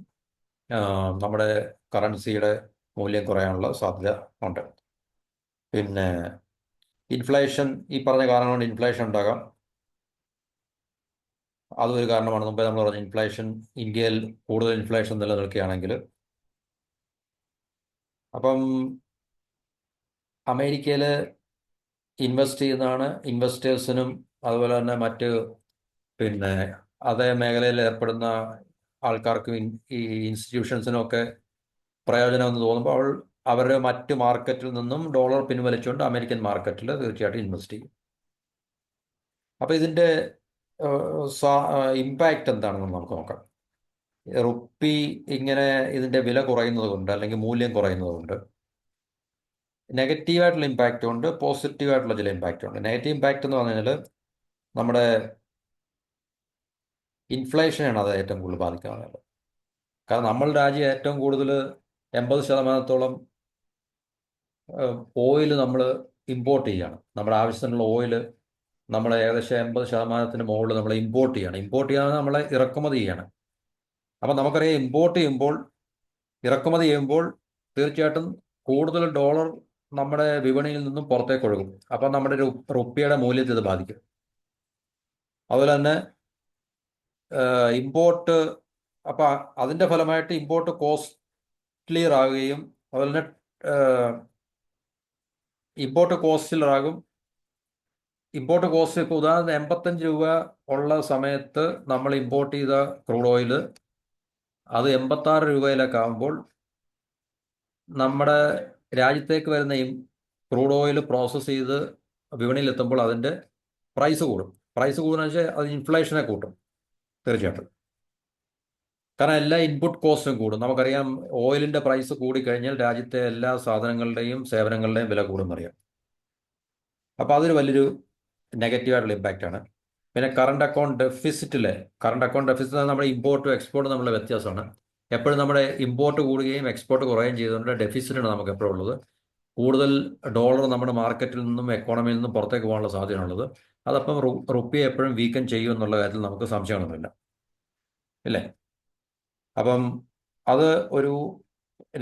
നമ്മുടെ കറൻസിയുടെ മൂല്യം കുറയാനുള്ള സാധ്യത ഉണ്ട്. പിന്നെ ഇൻഫ്ലേഷൻ, ഈ പറഞ്ഞ കാരണം കൊണ്ട് ഇൻഫ്ലേഷൻ ഉണ്ടാകാം. അതൊരു കാരണമാണ്. മുമ്പേ നമ്മൾ പറഞ്ഞ ഇൻഫ്ലേഷൻ, ഇന്ത്യയിൽ കൂടുതൽ ഇൻഫ്ലേഷൻ നിലനിൽക്കുകയാണെങ്കിൽ, അപ്പം അമേരിക്കയിൽ ഇൻവെസ്റ്റ് ചെയ്യുന്നതാണ് ഇൻവെസ്റ്റേഴ്സിനും അതുപോലെ തന്നെ മറ്റ് പിന്നെ അതേ മേഖലയിൽ ഏർപ്പെടുന്ന ആൾക്കാർക്കും ഈ ഇൻസ്റ്റിറ്റ്യൂഷൻസിനും ഒക്കെ പ്രയോജനം എന്ന് തോന്നുമ്പോൾ അവരുടെ മറ്റ് മാർക്കറ്റിൽ നിന്നും ഡോളർ പിൻവലിച്ചുകൊണ്ട് അമേരിക്കൻ മാർക്കറ്റിൽ തീർച്ചയായിട്ടും ഇൻവെസ്റ്റ് ചെയ്യും. അപ്പോൾ ഇതിൻ്റെ ഇമ്പാക്റ്റ് എന്താണെന്ന് നമുക്ക് നോക്കാം. റുപ്പി ഇങ്ങനെ ഇതിൻ്റെ വില കുറയുന്നത് കൊണ്ട് അല്ലെങ്കിൽ മൂല്യം കുറയുന്നത് കൊണ്ട് നെഗറ്റീവായിട്ടുള്ള ഇമ്പാക്റ്റ് ഉണ്ട്, പോസിറ്റീവായിട്ടുള്ള ചില ഇമ്പാക്റ്റ് ഉണ്ട്. നെഗറ്റീവ് ഇമ്പാക്റ്റ് എന്ന് പറഞ്ഞാൽ നമ്മുടെ ഇൻഫ്ലേഷനാണ് അത് ഏറ്റവും കൂടുതൽ ബാധിക്കാവുന്നത്. കാരണം നമ്മളുടെ രാജ്യം ഏറ്റവും കൂടുതൽ 80% ഓയിൽ നമ്മൾ ഇമ്പോർട്ട് ചെയ്യുകയാണ്. നമ്മുടെ ആവശ്യത്തിനുള്ള ഓയിൽ നമ്മൾ ഏകദേശം 80% മുകളിൽ നമ്മൾ ഇമ്പോർട്ട് ചെയ്യണം. ഇമ്പോർട്ട് ചെയ്യാതെ നമ്മൾ ഇറക്കുമതി ചെയ്യണം. അപ്പം നമുക്കറിയാം, ഇറക്കുമതി ചെയ്യുമ്പോൾ തീർച്ചയായിട്ടും കൂടുതൽ ഡോളർ നമ്മുടെ വിപണിയിൽ നിന്നും പുറത്തേക്ക് ഒഴുകും. അപ്പം നമ്മുടെ റുപ്പിയുടെ മൂല്യത്തെ ഇത് ബാധിക്കും. അതുപോലെ തന്നെ ഇമ്പോർട്ട്, അപ്പം അതിൻ്റെ ഫലമായിട്ട് ഇമ്പോർട്ട് കോസ്റ്റ്ലിയർ ആകുകയും അതുപോലെ തന്നെ ഇമ്പോർട്ട് കോസ്റ്റിലറാകും. ഇമ്പോർട്ട് കോസ്റ്റ് ഇപ്പോൾ ഉദാഹരണത്തിന് 85 രൂപ ഉള്ള സമയത്ത് നമ്മൾ ഇമ്പോർട്ട് ചെയ്ത ക്രൂഡ് ഓയിൽ അത് 86 രൂപയിലൊക്കെ ആകുമ്പോൾ നമ്മുടെ രാജ്യത്തേക്ക് വരുന്ന ക്രൂഡ് ഓയിൽ പ്രോസസ്സ് ചെയ്ത് വിപണിയിലെത്തുമ്പോൾ അതിൻ്റെ പ്രൈസ് കൂടും. പ്രൈസ് കൂടുന്ന വെച്ചാൽ അത് ഇൻഫ്ലേഷനെ കൂട്ടും തീർച്ചയായിട്ടും. കാരണം എല്ലാ ഇൻപുട്ട് കോസ്റ്റും കൂടും. നമുക്കറിയാം, ഓയിലിൻ്റെ പ്രൈസ് കൂടിക്കഴിഞ്ഞാൽ രാജ്യത്തെ എല്ലാ സാധനങ്ങളുടെയും സേവനങ്ങളുടെയും വില കൂടുമെന്നറിയാം. അപ്പോൾ അതൊരു വലിയൊരു നെഗറ്റീവായിട്ടുള്ള ഇമ്പാക്റ്റാണ്. പിന്നെ കറണ്ട് അക്കൗണ്ട് ഡെഫിസിറ്റ് നമ്മുടെ ഇമ്പോർട്ടും എക്സ്പോർട്ടും തമ്മിലുള്ള വ്യത്യാസമാണ്. എപ്പോഴും നമ്മുടെ ഇമ്പോർട്ട് കൂടുകയും എക്സ്പോർട്ട് കുറയുകയും ചെയ്തുകൊണ്ട് ഡെഫിസിറ്റാണ് നമുക്ക് എപ്പോഴും ഉള്ളത്. കൂടുതൽ ഡോളർ നമ്മുടെ മാർക്കറ്റിൽ നിന്നും എക്കോണമിയിൽ നിന്നും പുറത്തേക്ക് പോകാനുള്ള സാധ്യതയാണുള്ളത്. അതപ്പം റുപ്പിയെ എപ്പോഴും വീക്കൻ ചെയ്യും എന്നുള്ള കാര്യത്തിൽ നമുക്ക് സംശയമൊന്നുമില്ല, ഇല്ലേ? അപ്പം അത് ഒരു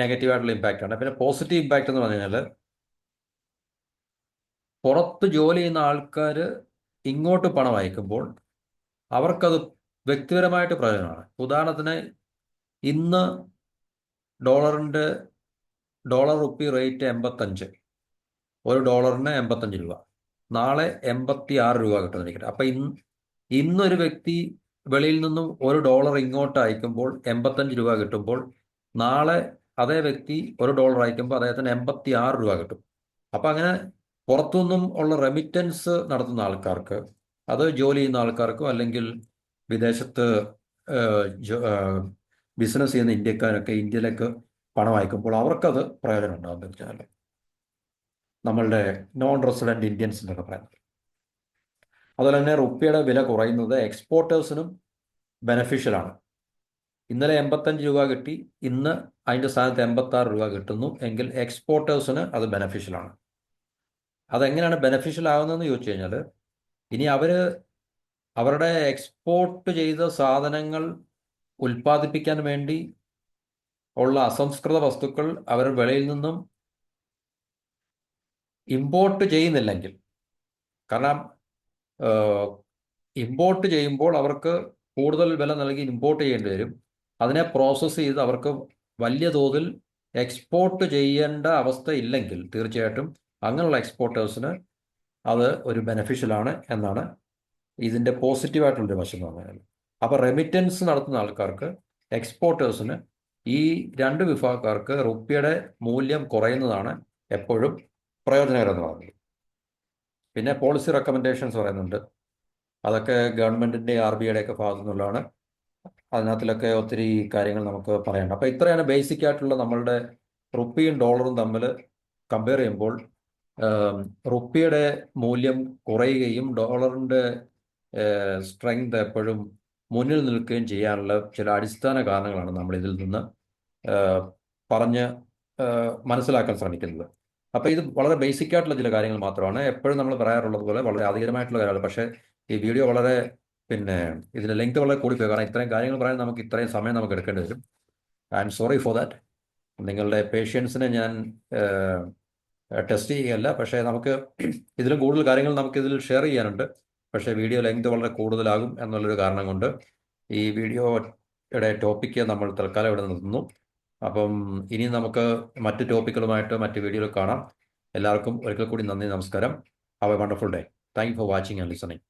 നെഗറ്റീവായിട്ടുള്ള ഇമ്പാക്റ്റാണ്. പിന്നെ പോസിറ്റീവ് ഇമ്പാക്റ്റ് എന്ന് പറഞ്ഞു കഴിഞ്ഞാൽ, പുറത്ത് ജോലി ചെയ്യുന്ന ആൾക്കാർ ഇങ്ങോട്ട് പണം അയക്കുമ്പോൾ അവർക്കത് വ്യക്തിപരമായിട്ട് പ്രയോജനമാണ്. ഉദാഹരണത്തിന്, ഇന്ന് ഡോളർ റുപ്പി റേറ്റ് 85. $1 85 രൂപ, നാളെ 86 രൂപ കിട്ടുന്നിരിക്കട്ടെ. അപ്പം ഇന്നൊരു വ്യക്തി വെളിയിൽ നിന്നും $1 ഇങ്ങോട്ട് അയക്കുമ്പോൾ 85 രൂപ കിട്ടുമ്പോൾ, നാളെ അതേ വ്യക്തി $1 അയക്കുമ്പോൾ അദ്ദേഹത്തിന് 86 രൂപ കിട്ടും. അപ്പം അങ്ങനെ പുറത്തുനിന്നും ഉള്ള റെമിറ്റൻസ് നടത്തുന്ന ആൾക്കാർക്ക്, അത് ജോലി ചെയ്യുന്ന ആൾക്കാർക്കോ അല്ലെങ്കിൽ വിദേശത്ത് ബിസിനസ് ചെയ്യുന്ന ഇന്ത്യക്കാരൊക്കെ ഇന്ത്യയിലേക്ക് പണം അയക്കുമ്പോൾ അവർക്കത് പ്രയോജനം ഉണ്ടാകും തീർച്ചയായും. നമ്മളുടെ നോൺ റെസിഡൻറ്റ് ഇന്ത്യൻസ് എന്നൊക്കെ പറയുന്നത്. അതുപോലെ തന്നെ റുപ്പിയുടെ വില കുറയുന്നത് എക്സ്പോർട്ടേഴ്സിനും ബെനഫിഷ്യലാണ്. ഇന്നലെ 85 രൂപ കിട്ടി, ഇന്ന് അതിൻ്റെ സ്ഥാനത്ത് 86 രൂപ കിട്ടുന്നു എങ്കിൽ എക്സ്പോർട്ടേഴ്സിന് അത് ബെനഫിഷ്യലാണ്. അതെങ്ങനെയാണ് ബെനഫിഷ്യൽ ആകുന്നതെന്ന് ചോദിച്ചു കഴിഞ്ഞാൽ, ഇനി അവരുടെ എക്സ്പോർട്ട് ചെയ്ത സാധനങ്ങൾ ഉൽപ്പാദിപ്പിക്കാൻ വേണ്ടി ഉള്ള അസംസ്കൃത വസ്തുക്കൾ അവർ വെളിയിൽ നിന്നും ഇമ്പോർട്ട് ചെയ്യുന്നില്ലെങ്കിൽ, കാരണം ഇമ്പോർട്ട് ചെയ്യുമ്പോൾ അവർക്ക് കൂടുതൽ വില നൽകി ഇമ്പോർട്ട് ചെയ്യേണ്ടി വരും. അതിനെ പ്രോസസ്സ് ചെയ്ത് അവർക്ക് വലിയ തോതിൽ എക്സ്പോർട്ട് ചെയ്യേണ്ട അവസ്ഥ ഇല്ലെങ്കിൽ തീർച്ചയായിട്ടും അങ്ങനെയുള്ള എക്സ്പോർട്ടേഴ്സിന് അത് ഒരു ബെനഫിഷ്യലാണ് എന്നാണ് ഇതിൻ്റെ പോസിറ്റീവായിട്ടുള്ളൊരു വശം എന്ന് പറഞ്ഞാൽ. അപ്പോൾ റെമിറ്റൻസ് നടത്തുന്ന ആൾക്കാർക്ക്, എക്സ്പോർട്ടേഴ്സിന്, ഈ രണ്ട് വിഭാഗക്കാർക്ക് റുപ്പിയുടെ മൂല്യം കുറയുന്നതാണ് എപ്പോഴും പ്രയോജനകരമെന്ന് പറഞ്ഞത്. പിന്നെ പോളിസി റെക്കമെൻഡേഷൻസ് പറയുന്നുണ്ട്. അതൊക്കെ ഗവൺമെൻറ്റിൻ്റെ RBIയുടെ ഒക്കെ ഭാഗത്തു നിന്നുള്ളതാണ്. അതിനകത്തിലൊക്കെ ഒത്തിരി കാര്യങ്ങൾ നമുക്ക് പറയാനുണ്ട്. അപ്പോൾ ഇത്രയാണ് ബേസിക് ആയിട്ടുള്ള നമ്മളുടെ റുപ്പിയും ഡോളറും തമ്മിൽ കമ്പയർ ചെയ്യുമ്പോൾ റുപ്പിയുടെ മൂല്യം കുറയുകയും ഡോളറിൻ്റെ സ്ട്രെങ്ത് എപ്പോഴും മുന്നിൽ നിൽക്കുകയും ചെയ്യാനുള്ള ചില അടിസ്ഥാന കാരണങ്ങളാണ് നമ്മൾ ഇതിൽ നിന്ന് പറഞ്ഞ് മനസ്സിലാക്കാൻ ശ്രമിക്കുന്നത്. അപ്പോൾ ഇത് വളരെ ബേസിക് ആയിട്ടുള്ള ചില കാര്യങ്ങൾ മാത്രമാണ്. എപ്പോഴും നമ്മൾ പറയാറുള്ളത് പോലെ വളരെ അധികമായിട്ടുള്ള കാര്യമാണ്. പക്ഷേ ഈ വീഡിയോ വളരെ ഇതിൻ്റെ ലെങ്ത് വളരെ കൂടിപ്പോയി. കാരണം ഇത്രയും കാര്യങ്ങൾ പറയാൻ നമുക്ക് ഇത്രയും സമയം നമുക്ക് എടുക്കേണ്ടി വരും. I am sorry for that. നിങ്ങളുടെ പേഷ്യൻസിനെ ഞാൻ ടെസ്റ്റ് ചെയ്യുകയല്ല, പക്ഷേ നമുക്ക് ഇതിലും കൂടുതൽ കാര്യങ്ങൾ നമുക്കിതിൽ ഷെയർ ചെയ്യാനുണ്ട്. പക്ഷേ വീഡിയോ ലെങ്ത് വളരെ കൂടുതലാകും എന്നുള്ളൊരു കാരണം കൊണ്ട് ഈ വീഡിയോയുടെ ടോപ്പിക്ക് നമ്മൾ തൽക്കാലം ഇവിടെ നിർത്തുന്നു. അപ്പം ഇനി നമുക്ക് മറ്റ് ടോപ്പിക്കുകളുമായിട്ട് മറ്റ് വീഡിയോയിൽ കാണാം. എല്ലാവർക്കും ഒരിക്കൽ കൂടി നന്ദി, നമസ്കാരം. Have A wonderful day. Thank you for watching and listening.